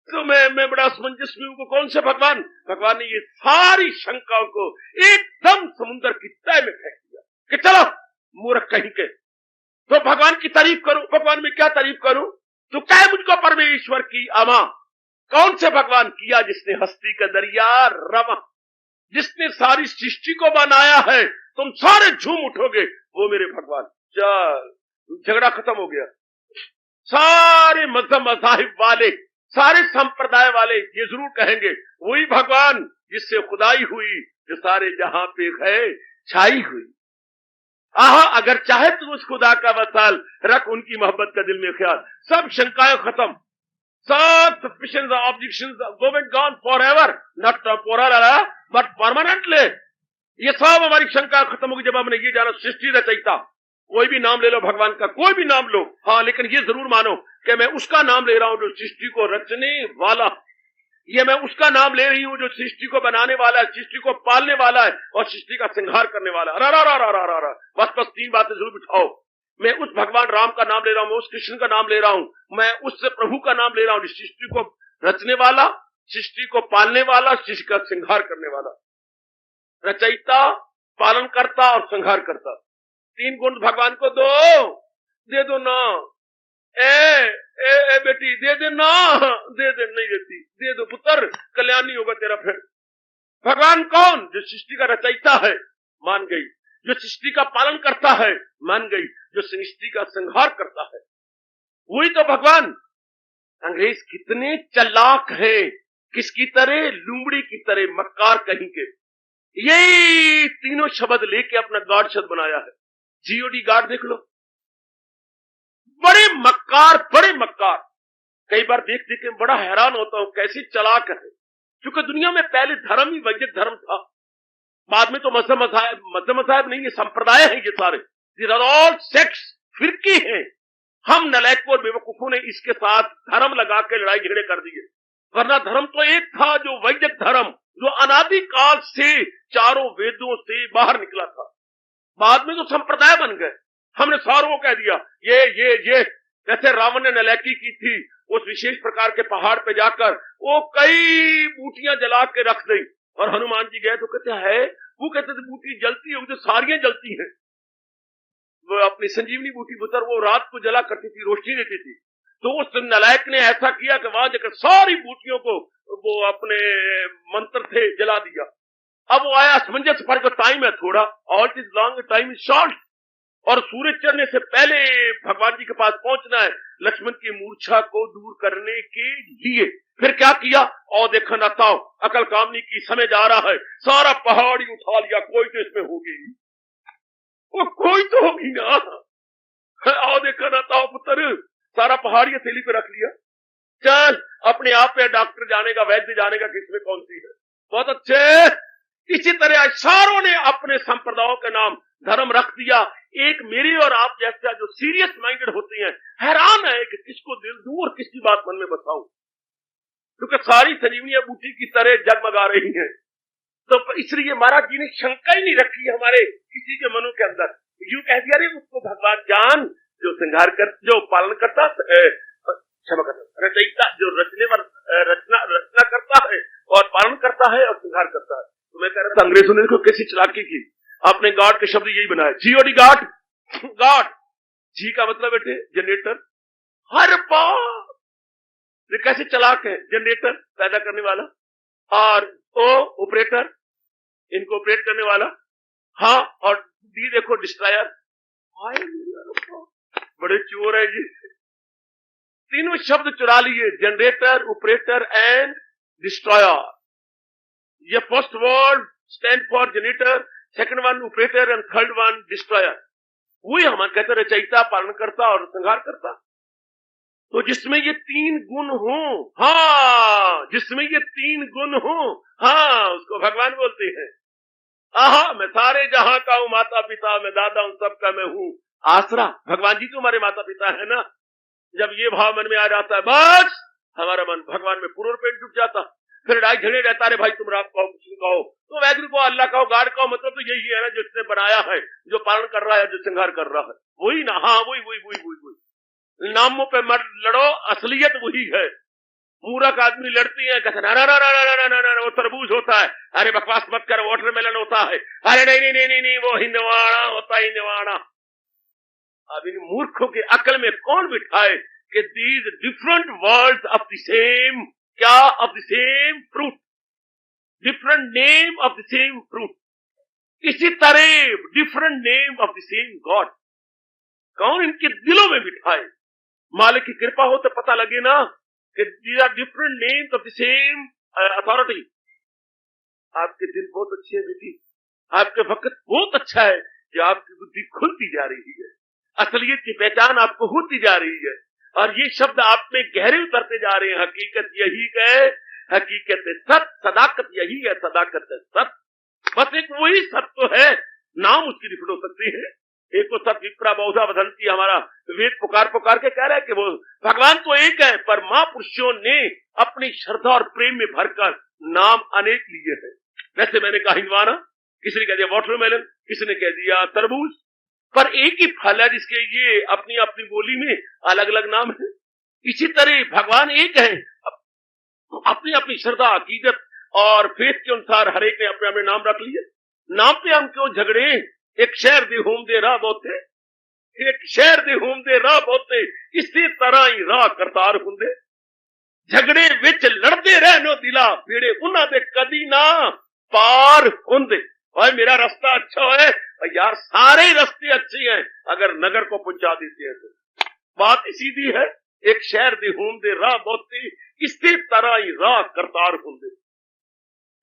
तो मैं बड़ा असमंजस में हूं, कौन से भगवान? भगवान ने ये सारी शंकाओं को एकदम समुद्र की तह में फेंक दिया कि चलो मूर्ख कहीं के, तो भगवान की तारीफ करूं। भगवान में क्या तारीफ करूं? तो कहे मुझको परमेश्वर की अमा। कौन से भगवान? किया जिसने हस्ती का दरिया रमा, जिसने सारी सृष्टि को बनाया है, तुम सारे झूम उठोगे, वो मेरे भगवान। चल झगड़ा खत्म हो गया। सारे मजहब मजाहिब वाले, सारे संप्रदाय वाले ये जरूर कहेंगे वही भगवान जिससे खुदाई हुई, जो सारे जहां पे है छाई हुई। आहा, अगर चाहे तो उस खुदा का वसाल रख, उनकी मोहब्बत का दिल में ख्याल, सब शंकाएं खत्म, सब suspicions objections gone forever, not temporal but permanently. ये सब हमारी शंका खत्म होगी जब हमने ये जाना सृष्टि रचयिता। कोई भी नाम ले लो भगवान का, कोई भी नाम लो, हाँ, लेकिन ये जरूर मानो कि मैं उसका नाम ले रहा हूं जो सृष्टि को रचने वाला, ये मैं उसका नाम ले रही हूं जो सृष्टि को बनाने वाला है, सृष्टि को पालने वाला है और सृष्टि का संहार करने वाला है। रा बस 3 बातें जरूर बिठाओ। मैं उस भगवान राम का नाम ले रहा हूं, मैं उस कृष्ण का नाम ले रहा हूं, मैं उस प्रभु का नाम ले रहा हूं, सृष्टि को रचने वाला, सृष्टि को पालने वाला, सृष्टि का संहार करने वाला, रचयिता, पालन करता और संहार करता। 3 गुण भगवान को दे दो ना। ए बेटी दे दे ना, दे दे, नहीं देती, दे दो पुत्र, कल्याण नहीं होगा तेरा फिर। भगवान कौन? जो सृष्टि का रचयिता है, मान गई। जो सृष्टि का पालन करता है, मान गई। जो सृष्टि का संहार करता है, वही तो भगवान। अंग्रेज कितने चालाक है, किसकी तरह? लूमड़ी की तरह, मक्कार कहीं के। यही तीनों शब्द लेके अपना गार्ड शब्द बनाया है। जीओडी गार्ड देख लो, बड़े मक्कार, बड़े मक्कार। कई बार देख देख के बड़ा हैरान होता हूं कैसे चालाक है। क्योंकि दुनिया में पहले धर्म ही वैदिक धर्म था, बाद में तो मजहब मजहब नहीं, ये संप्रदाय है, ये सारे These are all sects, फिरकी हैं। हम नलायकों और बेवकूफों ने इसके साथ धर्म लगा के लड़ाई झगड़े कर दिए, वरना धर्म तो एक था, जो वैदिक धर्म, जो अनादि काल से चारों वेदों से बाहर निकला था। बाद में तो संप्रदाय बन गए। हमने सारों को कह दिया ये जैसे रावण ने नलायकी की थी, उस विशेष प्रकार के पहाड़ पे जाकर वो कई बूटियां जला के रख दी, और हनुमान जी गए तो कहते हैं, वो कहते थे बूटी जलती होगी तो सारियां जलती हैं। वो अपनी संजीवनी बूटी पुत्र वो रात को जला करती थी, रोशनी देती थी। तो उस नालायक ने ऐसा किया कि वहां जाकर सारी बूटियों को वो अपने मंत्र थे जला दिया। अब वो आया असमंजस पर, का टाइम है थोड़ा, all is long time is short, और सूरज चढ़ने से पहले भगवान जी के पास पहुंचना है लक्ष्मण की मूर्छा को दूर करने के लिए। फिर क्या किया? और देखा ना ताओ, अकल काम नहीं की, समय जा रहा है, सारा पहाड़ी उठा लिया, कोई तो इसमें होगी, वो कोई तो होगी ना। और देखा ना ताओ पुत्र, सारा पहाड़ी हथेली पे रख लिया, चल अपने आप पे डॉक्टर जानेगा, वैद्य जानेगा कि इसमें कौन सी है। बहुत अच्छे। इसी तरह सारों ने अपने संप्रदायों के नाम धर्म रख दिया। एक मेरे और आप जैसा जो सीरियस माइंडेड होते हैं, हैरान है कि किसको दिल दूं और किसकी बात मन में बसाऊं, क्योंकि सारी संजीवनियां बूटी की तरह जगमगा रही हैं। तो इसलिए महाराज जी ने शंका ही नहीं रखी हमारे किसी के मनों के अंदर। यूं कह दिया रे उसको भगवान जान, जो संहार कर, जो पालन करता, क्षमा करता, रचयिता, जो रचना करता है और पालन करता है और संहार करता है। तो मैं कह रहा था अंग्रेजों ने देखो कैसी चालाकी की, आपने गॉड के शब्द यही बनाया, जीओडी गॉड। गॉड, जी का मतलब बेटे जनरेटर। हर बार ये कैसे चालाक है, जनरेटर पैदा करने वाला, और ओ ऑपरेटर, इनको ऑपरेट करने वाला, हाँ, और डी देखो डिस्ट्रॉयर। बड़े चोर है ये, तीनों शब्द चुरा लिए, जनरेटर, ऑपरेटर एंड डिस्ट्रॉयर। ये first word stand for generator, second one operator and third one destroyer. वही हम कहते रचयिता, पालन करता और संहार करता। तो जिसमें ये तीन गुण हो, हाँ, जिसमें ये तीन गुण हो, हाँ, उसको भगवान बोलते हैं। आहा, मैं सारे जहां का हूं, माता पिता, मैं दादा हूं, सबका मैं हूं आसरा। भगवान जी तो हमारे माता पिता है ना। जब ये भाव मन में आ जाता है, बस हमारा मन भगवान में पूर्ण रूप जुट जाता। फिर लड़ाई झगड़े रहता है, भाई तुम राम कहो, कुछ कहो, तो वैद्य को अल्लाह कहो, गाड कहो, मतलब तो यही है ना, जो इसने बनाया है, जो पालन कर रहा है, जो संहार कर रहा है, वही ना। हाँ, वही नामों पे मत लड़ो, असलियत वही है। मूर्ख आदमी लड़ती है, कहते ना वो तरबूज होता है, अरे बकवास मत कर, वाटरमेलन होता है, अरे नहीं, वो हिंदवाड़ा होता है, हिंदवाड़ा। अब इन मूर्खों की अकल में कौन बिठाए कि these different words of the same, क्या, of the same fruit, different name of the same fruit. इसी तरह different name of the same god, कौन इनके दिलों में बिठाए। मालिक की कृपा हो तो पता लगे ना कि these are different names of the same authority. आपके दिल बहुत अच्छे है बेटी, आपके वक्त बहुत अच्छा है कि आपकी बुद्धि खुलती जा रही है, असलियत की पहचान आपको होती जा रही है, और ये शब्द आप में गहरे उतरते जा रहे हैं। हकीकत यही है, हकीकत सत, सदाकत यही है, सदाकत सत। बस एक वही सत्य है, नाम उसकी डिफरेंट हो सकती है। एक तो सत विप्रा बहुधा वदंती, हमारा वेद पुकार के कह रहा है कि वो भगवान तो एक है, पर महापुरुषों ने अपनी श्रद्धा और प्रेम में भरकर नाम अनेक लिए हैं। वैसे मैंने कहा हिंदवाना, किसी ने कह दिया वाटरमेलन, किसी ने कह दिया तरबूज, पर एक ही फल है जिसके ये अपनी अपनी बोली में अलग अलग नाम है। इसी तरह भगवान एक है, अपनी अपनी श्रद्धा, अकीदत और फेथ के अनुसार हर एक ने अपने अपने नाम रख लिए। नाम पे हम क्यों झगड़े? एक शहर दे होम दे रहा बहुत थे, एक शहर दे होंदे राह बहुते इसी तरह ही राह करतार हुंदे झगड़े विच लड़दे रहनो दिला बेड़े उन्हां दे कदी ना पार हुंदे। और मेरा रास्ता अच्छा है यार, सारे ही रास्ते अच्छे हैं अगर नगर को पहुंचा देते हैं तो। बात ही सीधी है, एक शहर दे होंदे राह बहुते इसी तरह ही राह करतार हुंदे।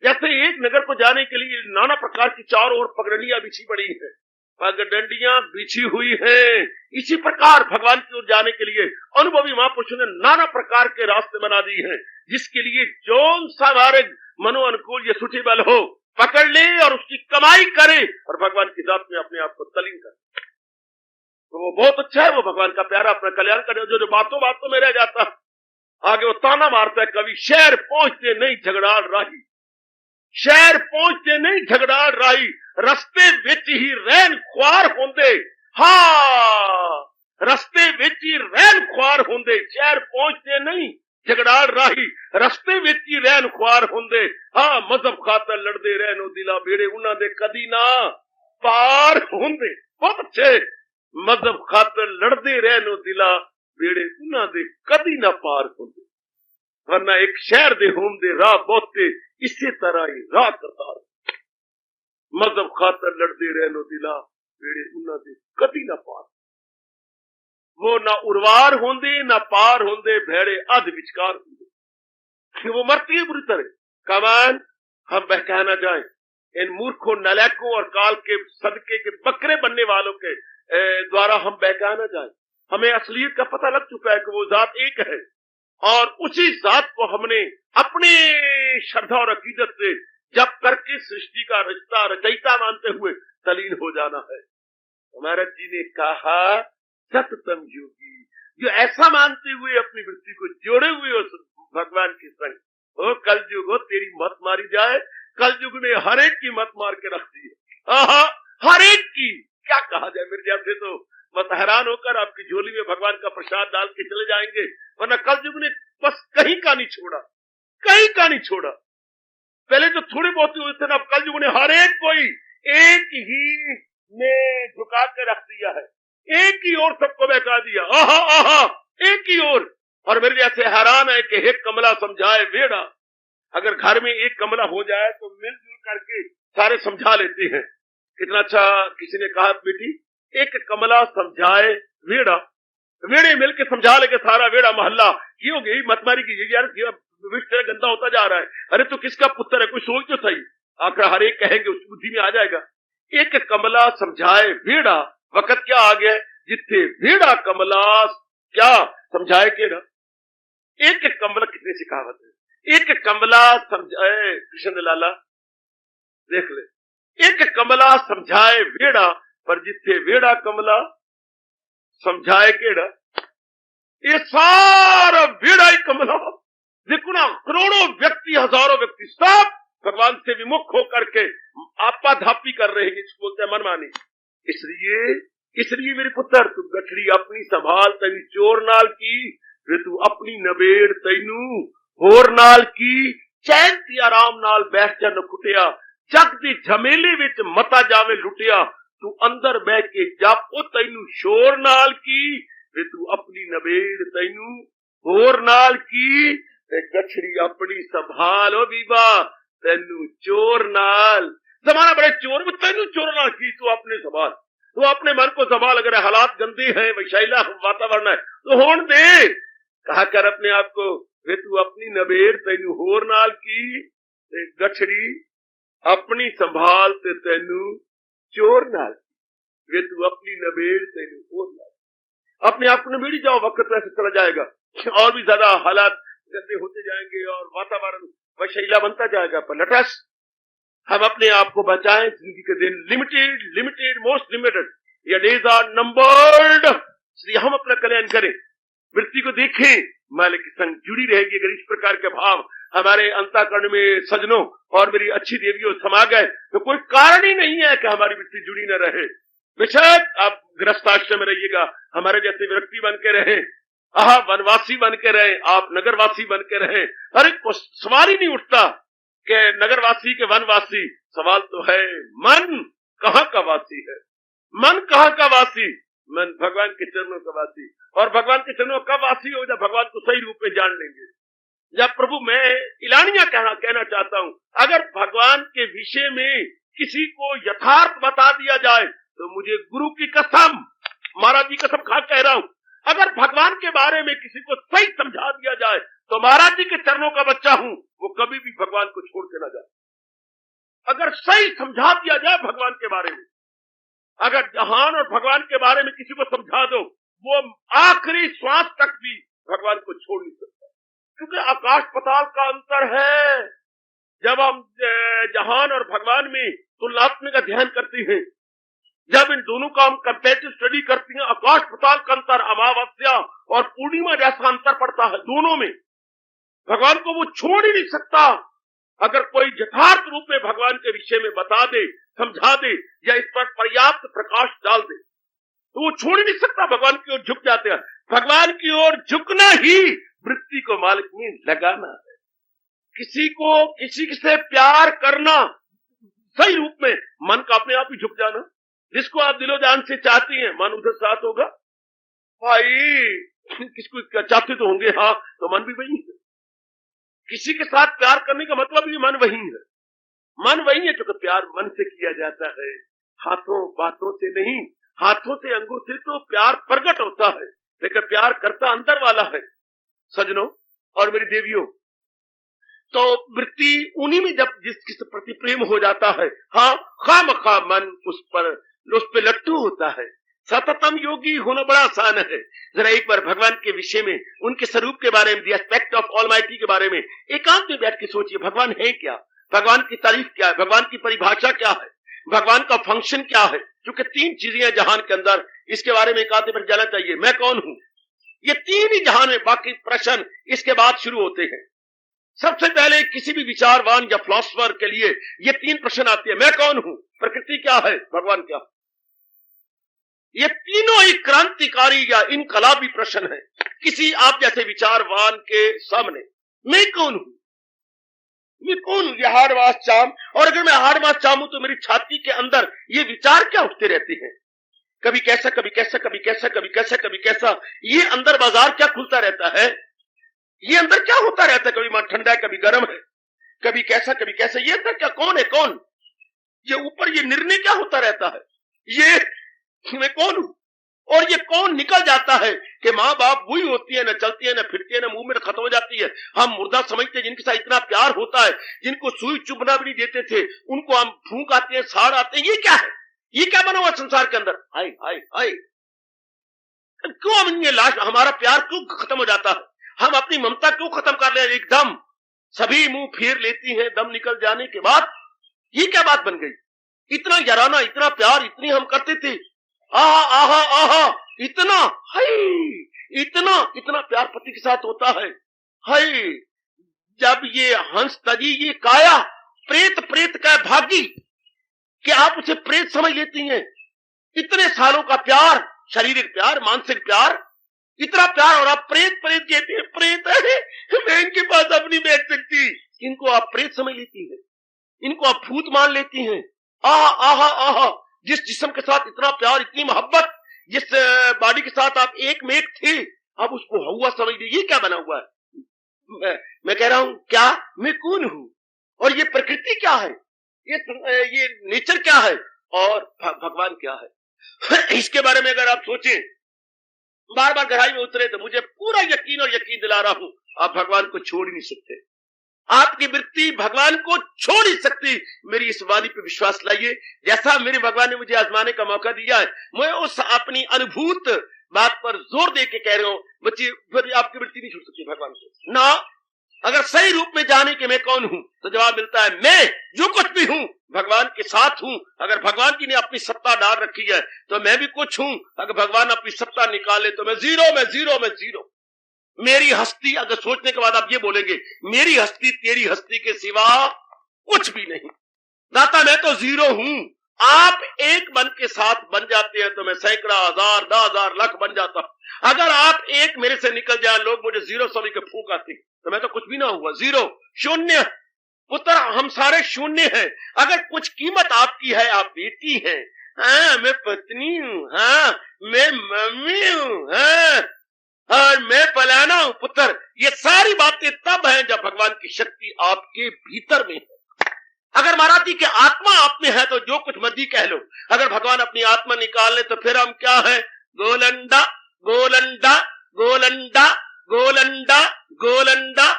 जैसे एक नगर को जाने के लिए नाना प्रकार की चारों ओर पगडंडियां बिछी पड़ी है, पगडंडियां बिछी हुई हैं। इसी प्रकार भगवान की ओर जाने के लिए अनुभवी महापुरुषों ने नाना प्रकार के रास्ते बना दिए हैं, जिसके लिए जौन सा मार्ग मनो अनुकूल या सुटेबल हो पकड़ ले और उसकी कमाई करे और भगवान की जात में अपने आप को तलीन करे। तो वो बहुत अच्छा है, वो भगवान का प्यारा अपना कल्याण करे। जो बातों बातों में रह जाता आगे वो ताना मारता है कभी, शहर पहुंचते नहीं झगड़ाल राही, शहर पहुंचते नहीं झगड़ाल राही, रस्ते विच ही रहन ख्वार होंदे। हाँ, रस्ते विच ही रहन ख्वार होंदे, शहर पहुंचते नहीं झगड़ाल राही, रस्ते विच ही रहन ख्वार होंदे। हाँ, मजहब खातर लड़दे रहनो दिला बेड़े उन्हां दे कदी ना पार होंदे। बहुत अच्छे, मजहब खातर लड़दे रहनो दिला बेड़े उन्हां दे कदी ना पार होंदे। वरना एक शहर दे होंदे राह बहुते इसी तरह ही राह करतार, मजहब खातर लड़दे रहनो दिला बेड़े उन्हां दे कदी ना पार। वो ना उर्वार होंदे ना पार होंदे, भेड़े अध विचकार होंदे। वो मरती है बुरी तरह। कमान हम बहकाना जाएं इन मूर्खों, नलायकों और काल के सदके के बकरे बनने वालों के द्वारा हम बहकाना जाएं। हमें असलियत का पता लग चुका है कि वो जात एक है और उसी जात को हमने अपने श्रद्धा और अकीदत से जप करके सृष्टि का रचता रचयिता मानते हुए तलीन हो जाना है। महाराज जी ने कहा सततम योगी जो ऐसा मानते हुए अपनी वृत्ति को जोड़े हुए उस भगवान के संग, ओ कल युग हो तेरी मत मारी जाए। कल युग ने हर एक की मत मार के रख दी है, हर एक की। क्या कहा जाए, मेरे जैसे तो मत हैरान होकर आपकी झोली में भगवान का प्रसाद डाल के चले जाएंगे, वरना कल युग ने बस कहीं का नहीं छोड़ा, कहीं का नहीं छोड़ा। पहले तो थोड़े बहुत हुए थे ना, अब कल युग ने हर एक कोई एक ही ने झुका के रख दिया है, एक ही ओर सबको बहका दिया। आहा आहा, एक ही ओर। और मेरे जैसे हैरान है कि एक कमला समझाए वेड़ा। अगर घर में एक कमला हो जाए तो मिलजुल करके सारे समझा लेते हैं। कितना अच्छा किसी ने कहा बेटी, एक कमला समझाए वेड़ा, वेड़े मिलके समझा लेके सारा वेड़ा मोहल्ला। ये हो गई मतमारी की, यार विष गंदा होता जा रहा है। अरे तो किसका पुत्र है, कोई सोच तो सही। आखिर हर एक कहेंगे उसकी बुद्धि में आ जाएगा। एक कमला समझाए वेड़ा, वक्त क्या आ गया जिथे वेड़ा कमला क्या समझाए केड़ा। एक कमला कितने से कहावत है, एक कमला समझाए, कृष्ण लाला देख ले, एक कमला समझाए वेड़ा पर जिथे वेड़ा कमला समझाए केड़ा। ये सारा वेड़ा ही कमला। देखो ना, करोड़ों व्यक्ति, हजारों व्यक्ति सब भगवान से विमुख होकर के आपा धापी कर रहे हैं, इसको बोलते हैं मनमानी। इसलिए मेरे पुत्र तू गठड़ी अपनी संभाल, तेरी चोर नाल की वे तू अपनी नबेड़ तैनू होर नाल की। चैन ती आराम नाल बैठ जा न कुटिया, जग दे झमेले विच मता जावे लुटिया। तू अंदर बह के जप ओ तैनू शोर नाल की वे तू अपनी नबेड़ तैनू होर नाल की। गठड़ी अपनी संभाल ओ बीबा तैनू चोर नाल। जमाना बड़े चोर, तैनू चोर नाल की, तू अपने संभाल, तू अपने मन को संभाल। अगर हालात गंदे हैं, वैशाला वातावरण है तो होने दे। कहा कर अपने आप को वे तू अपनी नबेड़ तैनू होर नाल की। गठड़ी अपनी संभाल ते तैनू चोर नाल, वे तू अपनी नबेड़ तैनू होर नाल। अपने आप को नबेड़ी जाओ, वक्त वैसे चला जाएगा और भी ज्यादा हालात गंदे होते जाएंगे और वातावरण वैशाला बनता जाएगा। पर लेटस हम अपने आप को बचाएं। जिंदगी के दिन लिमिटेड मोस्ट लिमिटेड, ये डेज आर नंबर्ड। इसलिए हम अपना कल्याण करें, वृत्ति को देखें, मालिक के संग जुड़ी रहेगी। अगर इस प्रकार के भाव हमारे अंतःकरण में सजनों और मेरी अच्छी देवियों समा गए तो कोई कारण ही नहीं है कि हमारी वृत्ति जुड़ी न रहे। बेशक आप गृहस्थाश्रम में रहिएगा, हमारे जैसे व्यक्ति बन के रहे, वनवासी बन के रहे, आप नगरवासी बन के रहे। अरे सवाल ही नहीं उठता कि नगरवासी के वनवासी। सवाल तो है मन कहाँ का वासी है, मन कहाँ का वासी। मन भगवान के चरणों का वासी। और भगवान के चरणों का वासी हो जब भगवान को सही रूप में जान लेंगे। जब प्रभु मैं इलानिया कहना चाहता हूं, अगर भगवान के विषय में किसी को यथार्थ बता दिया जाए तो मुझे गुरु की कसम, महाराज जी कसम खा कह रहा हूं, अगर भगवान के बारे में किसी को सही समझा दिया जाए तो महाराज जी के चरणों का बच्चा हूं, वो कभी भी भगवान को छोड़ के ना जाए। अगर सही समझा दिया जाए भगवान के बारे में, अगर जहान और भगवान के बारे में किसी को समझा दो, वो आखिरी श्वास तक भी भगवान को छोड़ नहीं सकता, क्योंकि आकाश पताल का अंतर है। जब हम जहान और भगवान में तुलनात्मक अध्ययन करते हैं, जब इन दोनों का हम कंपैरेटिव स्टडी करते हैं, आकाश पताल का अंतर, अमावस्या और पूर्णिमा जैसा अंतर पड़ता है दोनों में। भगवान को वो छोड़ ही नहीं सकता। अगर कोई यथार्थ रूप में भगवान के विषय में बता दे, समझा दे या इस पर पर्याप्त प्रकाश डाल दे तो वो छोड़ ही नहीं सकता, भगवान की ओर झुक जाते हैं। भगवान की ओर झुकना ही वृत्ति को मालिक में लगाना है। किसी से प्यार करना सही रूप में, मन का अपने आप ही झुक जाना। जिसको आप दिलो जान से चाहती हैं, मन उधर साथ होगा। भाई किसको चाहते तो होंगे, हाँ, तो मन भी वही है। किसी के साथ प्यार करने का मतलब ये मन वही है। मन वही है क्योंकि प्यार मन से किया जाता है, हाथों बातों से नहीं। हाथों से अंगों से तो प्यार प्रकट होता है, लेकिन प्यार करता अंदर वाला है। सजनों और मेरी देवियों, तो वृत्ति उन्हीं में जब जिसके प्रति प्रेम हो जाता है, हाँ, खामखा मन उस पे लट्टू होता है। सततम योगी होना बड़ा आसान है। जरा एक बार भगवान के विषय में, उनके स्वरूप के बारे में, द एस्पेक्ट ऑफ ऑलमाइटी के बारे में एकांत में बैठ के सोचिए, भगवान है क्या, भगवान की तारीफ क्या है, भगवान की परिभाषा क्या है, भगवान का फंक्शन क्या है। क्योंकि तीन चीजें हैं जहान के अंदर, इसके बारे में एकांत में जाना चाहिए। मैं कौन हूं, ये तीन ही जहान में, बाकी प्रश्न इसके बाद शुरू होते हैं। सबसे पहले किसी भी विचारवान या फिलोसफर के लिए ये तीन प्रश्न आते हैं। मैं कौन हूं, प्रकृति क्या है, भगवान क्या है। ये तीनों ही क्रांतिकारी या इनकलाबी प्रश्न है किसी आप जैसे विचारवान के सामने। मैं कौन हूं, मैं कौन हूं, ये हार्डवास चाम। और अगर मैं हार्डवास चाम हूं तो मेरी छाती के अंदर ये विचार क्या उठते रहते हैं, कभी कैसा, कभी कैसा, कभी कैसा, कभी कैसा, कभी कैसा। ये अंदर बाजार क्या खुलता रहता है, ये अंदर क्या होता रहता है, कभी मां ठंडा है, कभी गर्म है, कभी कैसा, कभी कैसा। ये अंदर क्या, कौन है कौन, ये ऊपर ये निर्णय क्या होता रहता है, ये मैं कौन हूं। और ये कौन निकल जाता है कि माँ बाप वही होती है, न चलती है, न फिरती है, न मुंह में खत्म हो जाती है। हम मुर्दा समझते हैं, जिनके साथ इतना प्यार होता है, जिनको सुई चुभना भी नहीं देते थे, उनको हम फूंक आते हैं, साड़ आते हैं। ये क्या है, ये क्या बना हुआ संसार के अंदर। हाय हाय हाय, क्यों हम ये लाश, हमारा प्यार क्यों खत्म हो जाता है, हम अपनी ममता क्यों खत्म कर रहे हैं। एकदम सभी मुंह फेर लेती हैं दम निकल जाने के बाद। ये क्या बात बन गई, इतना जराना, इतना प्यार, इतनी हम करते थे, आहा आहा आहा, इतना हाय, इतना प्यार पति के साथ होता है। हाय, जब ये हंस तजी, ये काया प्रेत का भागी कि आप उसे प्रेत समझ लेती हैं। इतने सालों का प्यार, शारीरिक प्यार, मानसिक प्यार, इतना प्यार, और आप प्रेत कहते हैं। प्रेत है, मैं इनके पास अब नहीं बैठ सकती। इनको आप प्रेत समझ लेती हैं, इनको आप भूत मान लेती हैं। आहा आहा आहा, जिस जिस्म के साथ इतना प्यार, इतनी मोहब्बत, जिस बॉडी के साथ आप एक में एक थे, अब उसको हवा समझ लीजिए। ये क्या बना हुआ है। मैं कह रहा हूं क्या, मैं कौन हूं, और ये प्रकृति क्या है, ये नेचर क्या है, और भगवान क्या है। इसके बारे में अगर आप सोचें, बार बार गहराई में उतरे, तो मुझे पूरा यकीन और यकीन दिला रहा हूं, आप भगवान को छोड़ ही नहीं सकते। आपकी वृत्ति भगवान को छोड़ ही सकती। मेरी इस वाणी पे विश्वास लाइए, जैसा मेरे भगवान ने मुझे आजमाने का मौका दिया है, मैं उस अपनी अनुभूत बात पर जोर दे के कह रहा हूं, बच्चे फिर आपकी वृत्ति नहीं छोड़ सकती भगवान को ना। अगर सही रूप में जाने के मैं कौन हूं, तो जवाब मिलता है, मैं जो कुछ भी हूं भगवान के साथ हूं। अगर भगवान की ने अपनी सत्ता डाल रखी है तो मैं भी कुछ हूं। अगर भगवान अपनी सत्ता निकाले तो मैं जीरो। मेरी हस्ती, अगर सोचने के बाद आप ये बोलेंगे, मेरी हस्ती तेरी हस्ती के सिवा कुछ भी नहीं। दाता मैं तो जीरो हूं। आप एक मन के साथ बन जाते हैं तो मैं सैकड़ा, हजार, 10,000, लाख बन जाता हूं। अगर आप एक मेरे से निकल जाए, लोग मुझे जीरो समझ के फूंक आते, तो मैं तो कुछ भी ना हुआ, जीरो, शून्य। पुत्र, हम सारे शून्य हैं। अगर कुछ कीमत आपकी है, आप बेटी हैं, हाँ, मैं पत्नी हूं, हाँ, मैं मम्मी हूँ, हाँ, और मैं फलाना हूँ पुत्र। ये सारी बातें तब हैं जब भगवान की शक्ति आपके भीतर में है। अगर महाराज जी की आत्मा आप में है तो जो कुछ मर्जी कह लो। अगर भगवान अपनी आत्मा निकाल ले तो फिर हम क्या है? गोलंडा गोलंडा गोलंडा गोलंडा गोलंडा,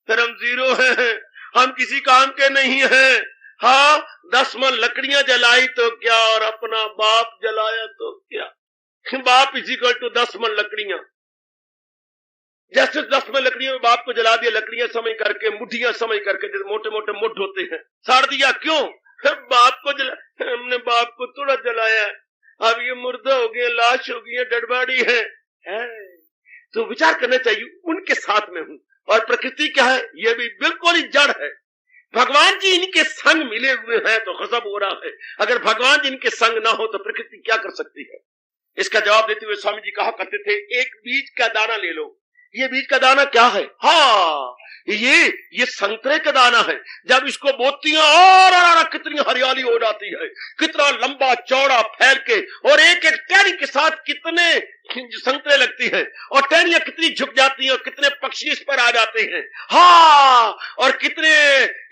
फिर हम जीरो हैं, हम किसी काम के नहीं हैं। हाँ, 10 मन लकड़ियां जलाई तो क्या, और अपना बाप जलाया तो क्या। बाप इक्वल टू 10 मन लकड़ियां। जैसे 10 मन लकड़ियों में बाप को जला दिया, लकड़ियां समय करके, मुठियां समय करके, जैसे मोटे मोटे मुठ होते हैं, साड़ दिया। क्यों? बाप को हमने बाप को थोड़ा जलाया, अब ये मुर्दा हो गया, लाश हो गई, डेड बॉडी है। तो विचार करना चाहिए, उनके साथ में हूं। और प्रकृति क्या है? ये भी बिल्कुल ही जड़ है। भगवान जी इनके संग मिले हुए हैं तो गजब हो रहा है। अगर भगवान जी इनके संग ना हो तो प्रकृति क्या कर सकती है? इसका जवाब देते हुए स्वामी जी कहा करते थे, एक बीज का दाना ले लो। ये बीज का दाना क्या है? हाँ, ये संतरे का दाना है। जब इसको बोती हैं और कितनी हरियाली हो जाती है, कितना लंबा चौड़ा फैल के, और एक एक टहनी के साथ कितने संतरे लगती है, और टहनियां कितनी झुक जाती हैं, और कितने पक्षी इस पर आ जाते हैं। हाँ, और कितने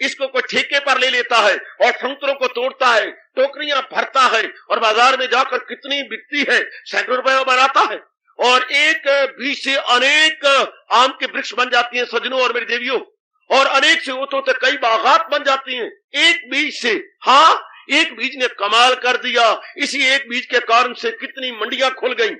इसको कोई ठेके पर ले लेता है और संतरों को तोड़ता है, टोकरियां भरता है, और बाजार में जाकर कितनी बिकती है, सैकड़ों रुपए बनाता है। और एक बीज से अनेक आम के वृक्ष बन जाती हैं सजनों और मेरी देवियों, और अनेक से होते होते कई बागात बन जाती हैं एक बीज से। हाँ, एक बीज ने कमाल कर दिया। इसी एक बीज के कारण से कितनी मंडियां खुल गई,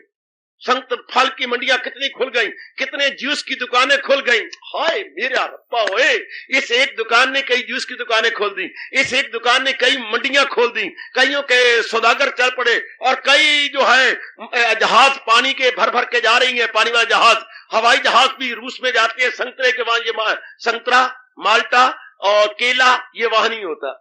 संत फल की मंडियां कितनी खुल गई, कितने जूस की दुकानें खुल गई। हाय मेरा रब्बा होए, इस एक दुकान ने कई जूस की दुकानें खोल दी, इस एक दुकान ने कई मंडियां खोल दी, कईयों के सौदागर चल पड़े, और कई जो है जहाज पानी के भर भर के जा रही है, पानी वाले जहाज, हवाई जहाज भी रूस में जाते हैं संतरे के। वहां ये संतरा, माल्टा और केला ये वहां नहीं होता।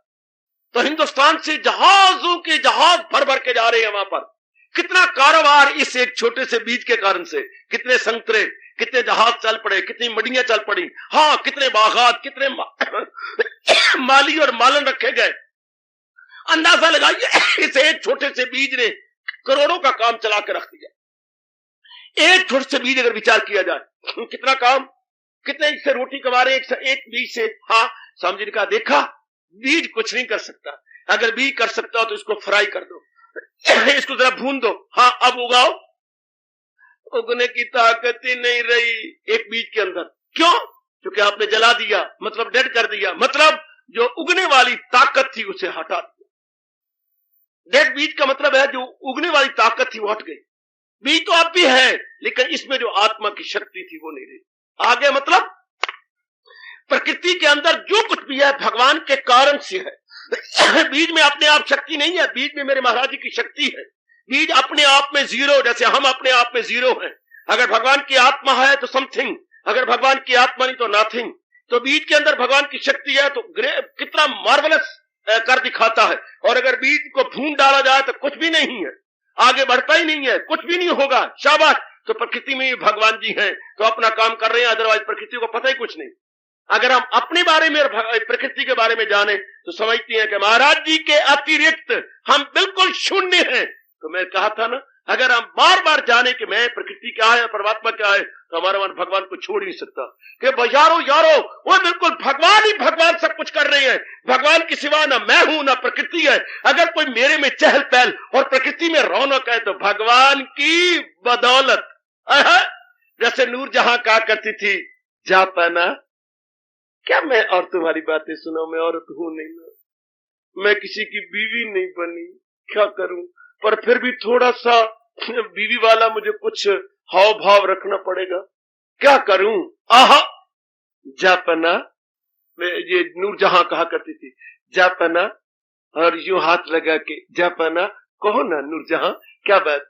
तो हिंदुस्तान से जहाजों के जहाज भर भर के जा रहे हैं वहां पर। कितना कारोबार इस एक छोटे से बीज के कारण से, कितने संतरे, कितने जहाज चल पड़े, कितनी मंडियां चल पड़ी। हाँ, कितने बागात, कितने माली और मालन रखे गए। अंदाजा लगाइए, इस एक छोटे से बीज ने करोड़ों का काम चला के रख दिया। एक छोटे से बीज अगर विचार किया जाए कितना काम, कितने इससे रोटी कमा रहे एक बीज से। हाँ, स्वामी जी ने कहा, देखा बीज कुछ नहीं कर सकता, अगर बीज कर सकता हो तो इसको फ्राई कर दो, इसको जरा भून दो। हाँ, अब उगाओ। उगने की ताकत ही नहीं रही एक बीज के अंदर। क्यों? क्योंकि आपने जला दिया, मतलब डेड कर दिया, मतलब जो उगने वाली ताकत थी उसे हटा दिया। डेड बीज का मतलब है जो उगने वाली ताकत थी वो हट गई। बीज तो अब भी है, लेकिन इसमें जो आत्मा की शक्ति थी वो नहीं रही। आगे मतलब प्रकृति के अंदर जो कुछ भी है भगवान के कारण से है। बीज में अपने आप शक्ति नहीं है, बीज में मेरे महाराज जी की शक्ति है। बीज अपने आप में जीरो, जैसे हम अपने आप में जीरो हैं। अगर भगवान की आत्मा है तो समथिंग, अगर भगवान की आत्मा नहीं तो नथिंग। तो बीज के अंदर भगवान की शक्ति है तो कितना मार्वलस कर दिखाता है। और अगर बीज को भून डाला जाए तो कुछ भी नहीं है, आगे बढ़ता ही नहीं है, कुछ भी नहीं होगा। शाबाश। तो प्रकृति में भगवान जी हैं तो अपना काम कर रहे हैं, अदरवाइज प्रकृति को पता ही कुछ नहीं। अगर हम अपने बारे में और प्रकृति के बारे में जाने तो समझते हैं कि महाराज जी के अतिरिक्त हम बिल्कुल शून्य हैं। तो मैं कहा था ना, अगर हम बार बार जाने कि मैं प्रकृति क्या है, परमात्मा क्या है, तो हमारा मन भगवान को छोड़ ही नहीं सकता। कि यारो वो बिल्कुल भगवान ही भगवान सब कुछ कर रहे हैं। भगवान के सिवा ना मैं हूं ना प्रकृति है। अगर कोई मेरे में चहल पहल और प्रकृति में रौनक है तो भगवान की बदौलत। जैसे नूर जहां कहा करती थी, जापाना क्या मैं और तुम्हारी बातें सुनो, मैं औरत हूं नहीं ना, मैं किसी की बीवी नहीं बनी, क्या करूं, पर फिर भी थोड़ा सा बीवी वाला मुझे कुछ हाव भाव रखना पड़ेगा, क्या करूं। आहा, जापना, ये नूर जहां कहा करती थी, जापना, और यूं हाथ लगा के, जापना कहो ना नूर जहां, क्या बात,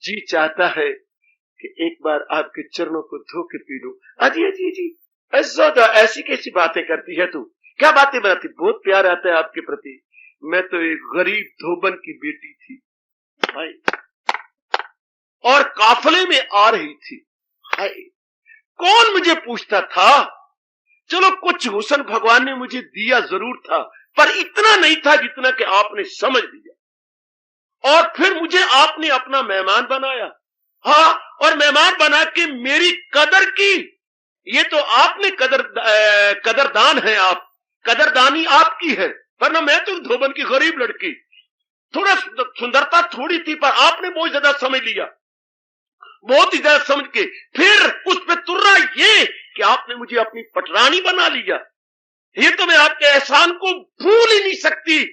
जी चाहता है कि एक बार आपके चरणों को धो के पी लूं। अजी अजी जी, ऐसी कैसी बातें करती है तू, क्या बातें बनाती, बहुत प्यार आता है आपके प्रति। मैं तो एक गरीब धोबन की बेटी थी भाई, और काफले में आ रही थी। हाय, कौन मुझे पूछता था। चलो कुछ हुस्न भगवान ने मुझे दिया जरूर था, पर इतना नहीं था जितना कि आपने समझ लिया। और फिर मुझे आपने अपना मेहमान बनाया। हाँ, और मेहमान बना के मेरी कदर की। ये तो आपने कदरदान है आप, कदरदानी आपकी है, वरना मैं तो धोबन की गरीब लड़की, थोड़ा सुंदरता थोड़ी थी, पर आपने बहुत ज्यादा समझ लिया, बहुत ही ज्यादा समझ के फिर उस पे तुर्रा ये कि आपने मुझे अपनी पटरानी बना लिया। ये तो मैं आपके एहसान को भूल ही नहीं सकती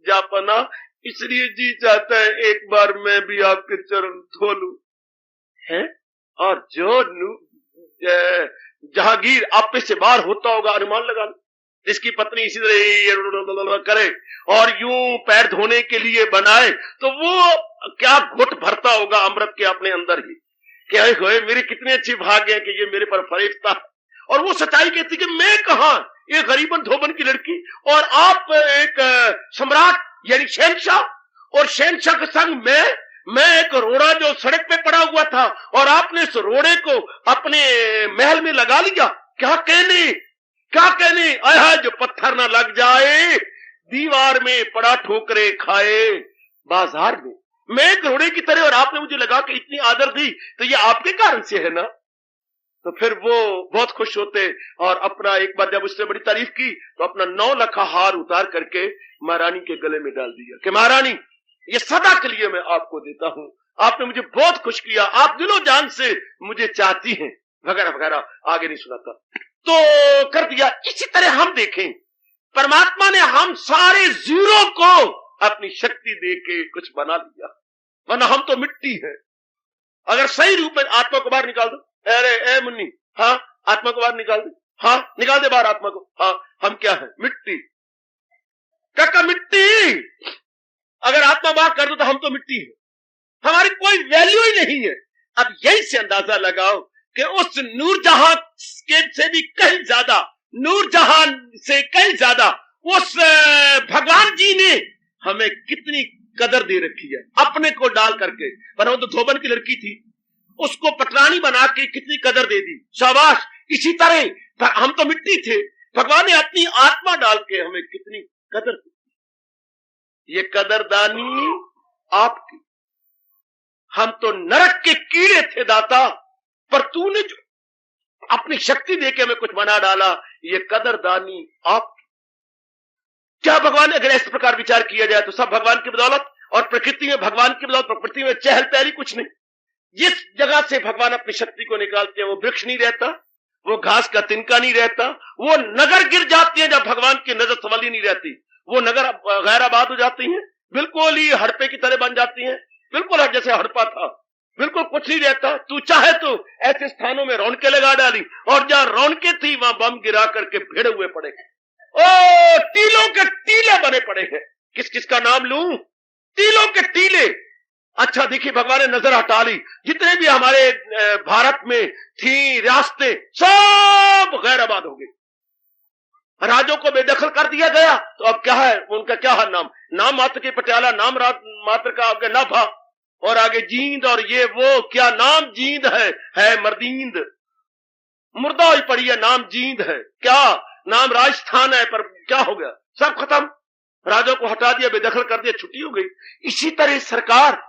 जापना, इसलिए जी चाहता है एक बार मैं भी आपके चरण धो लूं है। और जो जहांगीर आप पे से बाहर होता होगा, अनुमान लगा लो, जिसकी पत्नी इसी तरह करे और यूं पैर धोने के लिए बनाए, तो वो क्या घुट भरता होगा अमृत के अपने अंदर ही, क्या होए मेरे कितने अच्छे भाग्य हैं कि ये मेरे पर फरिश्ता है। और वो सच्चाई कहती कि मैं कहां, ये गरीबन धोबन की लड़की, और आप एक सम्राट यानी शहनशाह, और शहनशाह के संग मैं एक रोड़ा जो सड़क पे पड़ा हुआ था, और आपने इस रोड़े को अपने महल में लगा लिया। क्या कहने आया, जो पत्थर ना लग जाए दीवार में, पड़ा ठोकरे खाए बाजार में। मैं एक रोड़े की तरह और आपने मुझे लगा कि इतनी आदर दी, तो ये आपके कारण से है ना। तो फिर वो बहुत खुश होते, और अपना एक बार जब उसने बड़ी तारीफ की तो अपना 9 लखा हार उतार करके महारानी के गले में डाल दिया कि महारानी ये सदा के लिए मैं आपको देता हूं, आपने मुझे बहुत खुश किया, आप दिलो जान से मुझे चाहती हैं, वगैरह वगैरह, आगे नहीं सुनाता। तो कर दिया। इसी तरह हम देखें, परमात्मा ने हम सारे जीरो को अपनी शक्ति दे के कुछ बना लिया, वरना हम तो मिट्टी है। अगर सही रूप में आत्मा को बाहर निकाल दो, अरे ए मुन्नी, हाँ आत्मा को बाहर निकाल दे, हाँ निकाल दे बाहर आत्मा को, हाँ हम क्या है, मिट्टी, काका मिट्टी। अगर आत्मा बाहर कर दो तो हम तो मिट्टी है, हमारी कोई वैल्यू ही नहीं है। अब यही से अंदाजा लगाओ कि उस नूरजहां के से भी कहीं ज्यादा, नूरजहां से कहीं ज्यादा उस भगवान जी ने हमें कितनी कदर दे रखी है, अपने को डाल करके। पर वो तो धोबन की लड़की थी, उसको पटरानी बना के कितनी कदर दे दी, शाबाश। इसी तरह हम तो मिट्टी थे, भगवान ने अपनी आत्मा डाल के हमें कितनी कदर दी। ये कदरदानी आपकी। हम तो नरक के कीड़े थे दाता, पर तूने जो अपनी शक्ति देके हमें कुछ बना डाला, ये कदरदानी आपकी। क्या भगवान, अगर इस प्रकार विचार किया जाए तो सब भगवान की बदौलत, और प्रकृति में भगवान की बदौलत, प्रकृति में चहल पहल कुछ नहीं। जिस जगह से भगवान अपनी शक्ति को निकालते हैं वो वृक्ष नहीं रहता, वो घास का तिनका नहीं रहता, वो नगर गिर जाती है जब भगवान की नजर संभली नहीं रहती, वो नगर गैराबाद हो जाती हैं, बिल्कुल ही हड़पे की तरह बन जाती हैं, बिल्कुल जैसे हड़पा था, बिल्कुल कुछ नहीं रहता। तू चाहे तो ऐसे स्थानों में रौनकें लगा डाली, और जहां रौनकें थी वहां बम गिरा करके भिड़े हुए पड़े, ओ टीलों के टीले बने पड़े हैं। किस किस का नाम लूं, टीलों के टीले। अच्छा देखिए, भगवान ने नजर हटा ली, जितने भी हमारे भारत में थी रियासतें, सब गैराबाद हो गई, राजों को बेदखल कर दिया गया। तो अब क्या है उनका, क्या है नाम मात्र के पटियाला, नाम मात्र का आगे नभा, और आगे जींद, और ये वो क्या नाम जींद है मर्दींद, मुर्दा ही पड़ी है, नाम जींद है, क्या नाम राजस्थान है, पर क्या हो गया, सब खत्म, राजों को हटा दिया, बेदखल कर दिया, छुट्टी हो गई। इसी तरह सरकार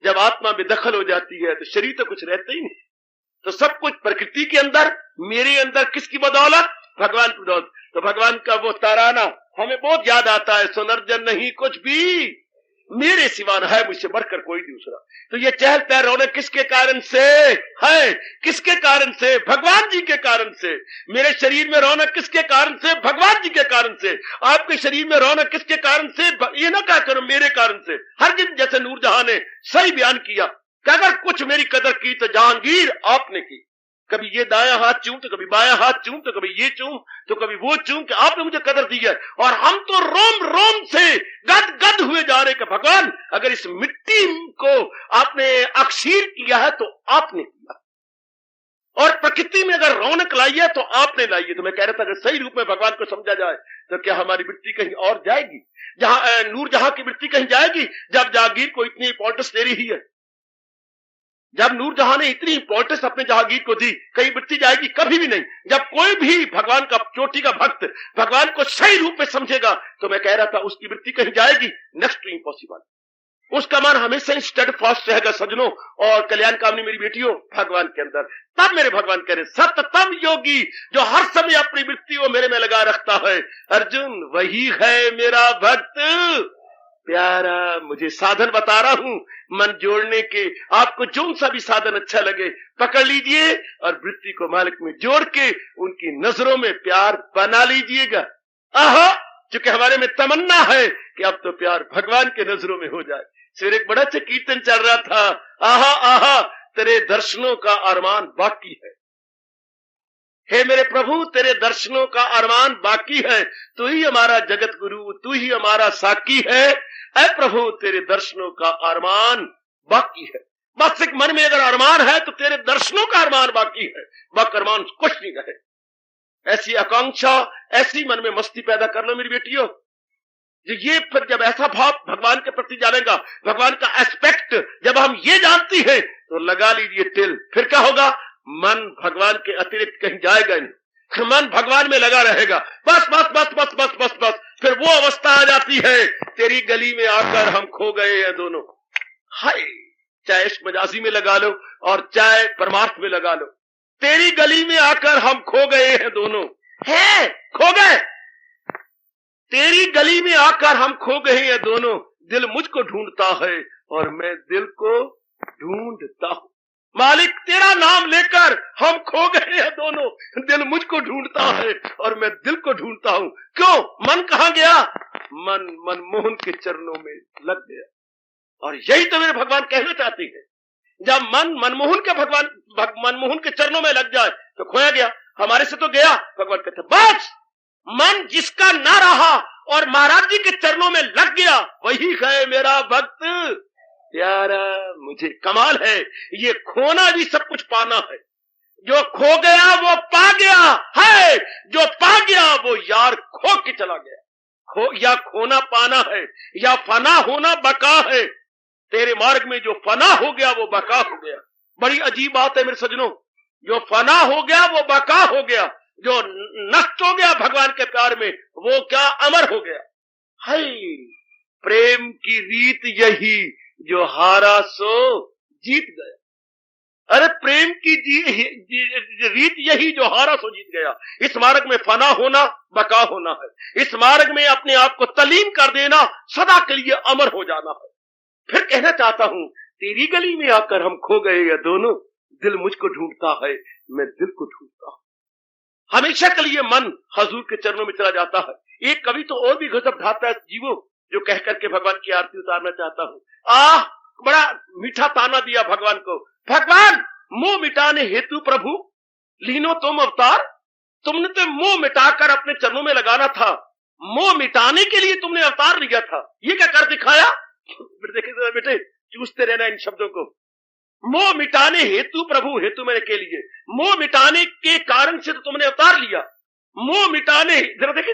जब आत्मा बेदखल हो जाती है तो शरीर तो कुछ रहता ही नहीं, तो सब कुछ प्रकृति के अंदर, मेरे अंदर, किसकी बदौलत, भगवान की बदौलत। तो भगवान का वो ताराना हमें बहुत याद आता है, सुनर्जन नहीं कुछ भी मेरे सिवा है, मुझसे बढ़कर कोई दूसरा। तो ये चहल पहल रौनक किसके कारण से है, किसके कारण से, भगवान जी के कारण से। मेरे शरीर में रौनक किसके कारण से, भगवान जी के कारण से। आपके शरीर में रौनक किसके कारण से, ये ना क्या करो मेरे कारण से। हर दिन जैसे नूरजहां ने सही बयान किया कि अगर कुछ मेरी कदर की तो जहांगीर आपने की, कभी ये दाया हाथ चूम तो कभी बाया हाथ चूम, तो कभी ये चूम तो कभी वो चूम, कि आपने मुझे कदर दी है। और हम तो रोम रोम से गद गद हुए जा रहे कि भगवान अगर इस मिट्टी को आपने अक्षीर किया है तो आपने किया, और प्रकृति में अगर रौनक लाई है तो आपने लाई है। तो मैं कह रहा था अगर सही रूप में भगवान को समझा जाए तो क्या हमारी वृत्ति कहीं और जाएगी, जहां नूरजहां की वृत्ति कहीं जाएगी, जब जहांगीर को इतनी इंपॉर्टेंस दे रही है, जब नूरजहां ने इतनी इंपॉर्टेंस अपने जहांगीर को दी, कहीं वृत्ति जाएगी, कभी भी नहीं। जब कोई भी भगवान का चोटी का भक्त भगवान को सही रूप में समझेगा तो मैं कह रहा था उसकी वृत्ति कहीं जाएगी, नेक्स्ट टू इम्पॉसिबल। उसका मन हमेशा ही स्टेड फास्ट रहेगा सज्जनों और कल्याण कामनी मेरी बेटियों भगवान के अंदर। तब मेरे भगवान कह रहे सत्यतम योगी जो हर समय अपनी वृत्ति को मेरे में लगा रखता है, अर्जुन वही है मेरा भक्त प्यारा। मुझे साधन बता रहा हूं मन जोड़ने के, आपको जो सा भी साधन अच्छा लगे पकड़ लीजिए और वृत्ति को मालिक में जोड़ के उनकी नजरों में प्यार बना लीजिएगा। आहा, क्योंकि हमारे में तमन्ना है कि अब तो प्यार भगवान के नजरों में हो जाए। फिर एक बड़ा अच्छा कीर्तन चल रहा था, आहा आहा तेरे दर्शनों का अरमान बाकी है, हे मेरे प्रभु तेरे दर्शनों का अरमान बाकी है, तू ही हमारा जगत गुरु, तू ही हमारा साकी है, ऐ प्रभु तेरे दर्शनों का अरमान बाकी है। बस एक मन में अगर अरमान है तो तेरे दर्शनों का अरमान बाकी है, बाकी अरमान कुछ नहीं रहे। ऐसी आकांक्षा, ऐसी मन में मस्ती पैदा कर लो मेरी बेटियों। ये फिर जब ऐसा भाव भगवान के प्रति जानेगा, भगवान का एस्पेक्ट जब हम ये जानती है तो लगा लीजिए तिल, फिर क्या होगा, मन भगवान के अतिरिक्त कहीं जाएगा नहीं, मन भगवान में लगा रहेगा। बस बस बस बस बस बस बस फिर वो अवस्था आ जाती है, तेरी गली में आकर हम खो गए हैं दोनों। हाय, चाहे इश्क मजाजी में लगा लो और चाहे परमार्थ में लगा लो, तेरी गली में आकर हम खो गए हैं दोनों, है खो गए, तेरी गली में आकर हम खो गए हैं दोनों। दिल मुझको ढूंढता है और मैं दिल को ढूंढता हूं, मालिक तेरा नाम लेकर हम खो गए हैं दोनों। दिल मुझको ढूंढता है और मैं दिल को ढूंढता हूं। क्यों? मन कहां गया? मन मनमोहन के चरणों में लग गया। और यही तो मेरे भगवान कहना चाहते हैं, जब मन मनमोहन के चरणों में लग जाए तो खोया गया, हमारे से तो गया। भगवान कहते बस मन जिसका ना रहा और महाराज जी के चरणों में लग गया वही है मेरा भक्त प्यारा। मुझे कमाल है, ये खोना भी सब कुछ पाना है। जो खो गया वो पा गया है, जो पा गया वो यार खो के चला गया। या खोना पाना है या फना होना बका है। तेरे मार्ग में जो फना हो गया वो बका हो गया। बड़ी अजीब बात है मेरे सज्जनों, जो फना हो गया वो बका हो गया, जो नष्ट हो गया भगवान के प्यार में वो क्या अमर हो गया। हाय, प्रेम की रीत यही जो हारा सो जीत गया। अरे प्रेम की रीत यही जो हारा सो जीत गया। इस मार्ग में फना होना बका होना है, इस मार्ग में अपने आप को तलीम कर देना, सदा के लिए अमर हो जाना है। फिर कहना चाहता हूं, तेरी गली में आकर हम खो गए ये दोनों, दिल मुझको ढूंढता है मैं दिल को ढूंढता हूं। हमेशा के लिए मन हजूर के चरणों में चला जाता है। एक कवि तो और भी गजब ढाता है जीवो, जो कह करके भगवान की आरती उतारना चाहता हूं। बड़ा मीठा ताना दिया भगवान को, भगवान मोह मिटाने हेतु प्रभु लीनो तुम अवतार। तुमने तो मोह मिटाकर अपने चरणों में लगाना था, मोह मिटाने के लिए तुमने अवतार लिया था, ये क्या कर दिखाया। देखे बेटे, चूसते रहना इन शब्दों को। मोह मिटाने हेतु प्रभु, हेतु मेरे के लिए, मोह मिटाने के कारण से तो तुमने अवतार लिया। मोह मिटाने, जरा देखिए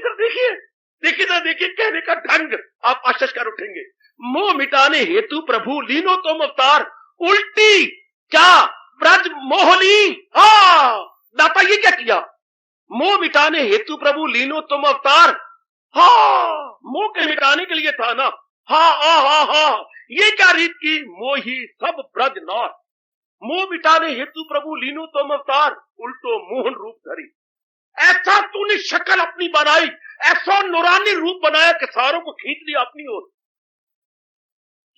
देखिए कहने का ढंग, आप आश्चर्य कर उठेंगे। मोह मिटाने हेतु प्रभु लीनो तुम अवतार, उल्टी क्या ब्रज मोहनी। दाता ये क्या किया, मोह मिटाने हेतु प्रभु लीनो तुम अवतार। मोह के मिटाने के लिए था ना। ये क्या रीत की, मोही सब ब्रज नार। मोह मिटाने हेतु प्रभु लीनो तुम अवतार, उल्टो मोहन रूप धरी। ऐसा तूने शक्ल अपनी बनाई, ऐसा नूरानी रूप बनाया कि सारों को खींच लिया अपनी ओर।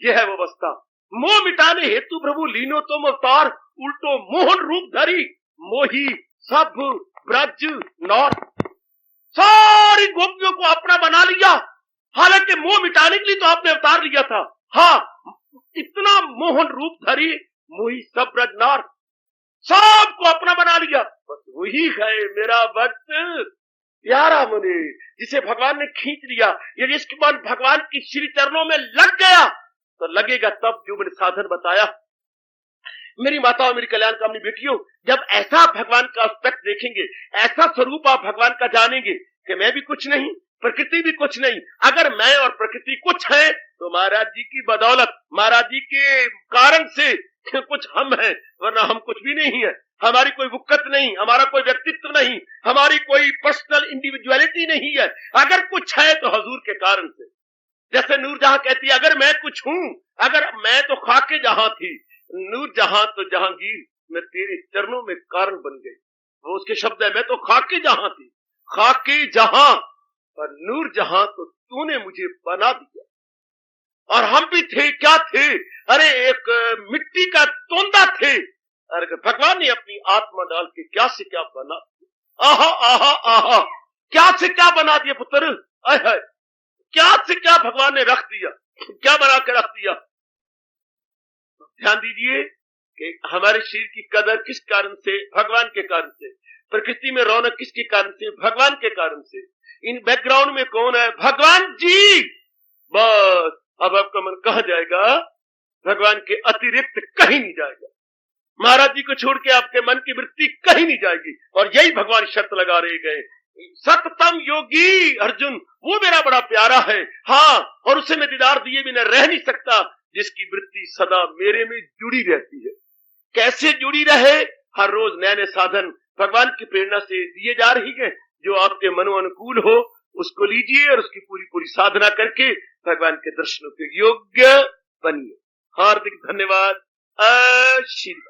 यह है वो अवस्था। मोह मिटाने हेतु प्रभु लीनो तुम अवतार, उल्टो मोहन रूप धरी, मोही सब ब्रज नार। सारी गोपियों को अपना बना लिया, हालांकि मोह मिटाने के लिए तो आपने अवतार लिया था। इतना मोहन रूप धरी, मोही सब ब्रज नार, सबको अपना बना लिया। बस वही है मेरा भक्त प्यारा मुनि, जिसे भगवान ने खींच लिया। यदि इसके बाद भगवान की श्री चरणों में लग गया तो लगेगा तब जो मैंने साधन बताया। मेरी माताओं, मेरी कल्याण कामनी बेटियों, जब ऐसा भगवान का एस्पेक्ट देखेंगे, ऐसा स्वरूप आप भगवान का जानेंगे कि मैं भी कुछ नहीं, प्रकृति भी कुछ नहीं। अगर मैं और प्रकृति कुछ है तो महाराज जी की बदौलत, महाराज जी के कारण से कुछ हम हैं, वरना हम कुछ भी नहीं है। हमारी कोई वुक्कत नहीं, हमारा कोई व्यक्तित्व नहीं, हमारी कोई पर्सनल इंडिविजुअलिटी नहीं है। अगर कुछ है तो हजूर के कारण से। जैसे नूरजहां कहती है, अगर मैं कुछ हूं, अगर मैं तो खाके जहां थी, नूरजहां तो जहांगीर मैं तेरे चरणों में कारण बन गई। वो उसके शब्द है, मैं तो खाके जहां थी, खाके जहां, पर नूरजहां तो तूने मुझे बना दिया। और हम भी थे, क्या थे? अरे एक मिट्टी का तोंदा थे, अरे भगवान ने अपनी आत्मा डाल के क्या से क्या बना दिया। आहा आहा आहा, क्या से क्या बना दिया पुत्र, आय हाय, क्या से क्या भगवान ने रख दिया, क्या बना के रख दिया। ध्यान दीजिए कि हमारे शरीर की कदर किस कारण से? भगवान के कारण से। प्रकृति में रौनक किसके कारण से? भगवान के कारण से। इन बैकग्राउंड में कौन है? भगवान जी। बस अब आपका मन कहां जाएगा? भगवान के अतिरिक्त कहीं नहीं जाएगा। महाराज जी को छोड़ के आपके मन की वृत्ति कहीं नहीं जाएगी। और यही भगवान शर्त लगा रहे गए, सततम योगी अर्जुन, वो मेरा बड़ा प्यारा है, हाँ, और उसे मैं दीदार दिए बिना रह नहीं सकता, जिसकी वृत्ति सदा मेरे में जुड़ी रहती है। कैसे जुड़ी रहे? हर रोज नए नए साधन भगवान की प्रेरणा से दिए जा रही है। जो आपके मनो अनुकूल हो उसको लीजिए और उसकी पूरी पूरी साधना करके भगवान के दर्शनों के योग्य बनिए। हार्दिक धन्यवाद। आशीर्वाद।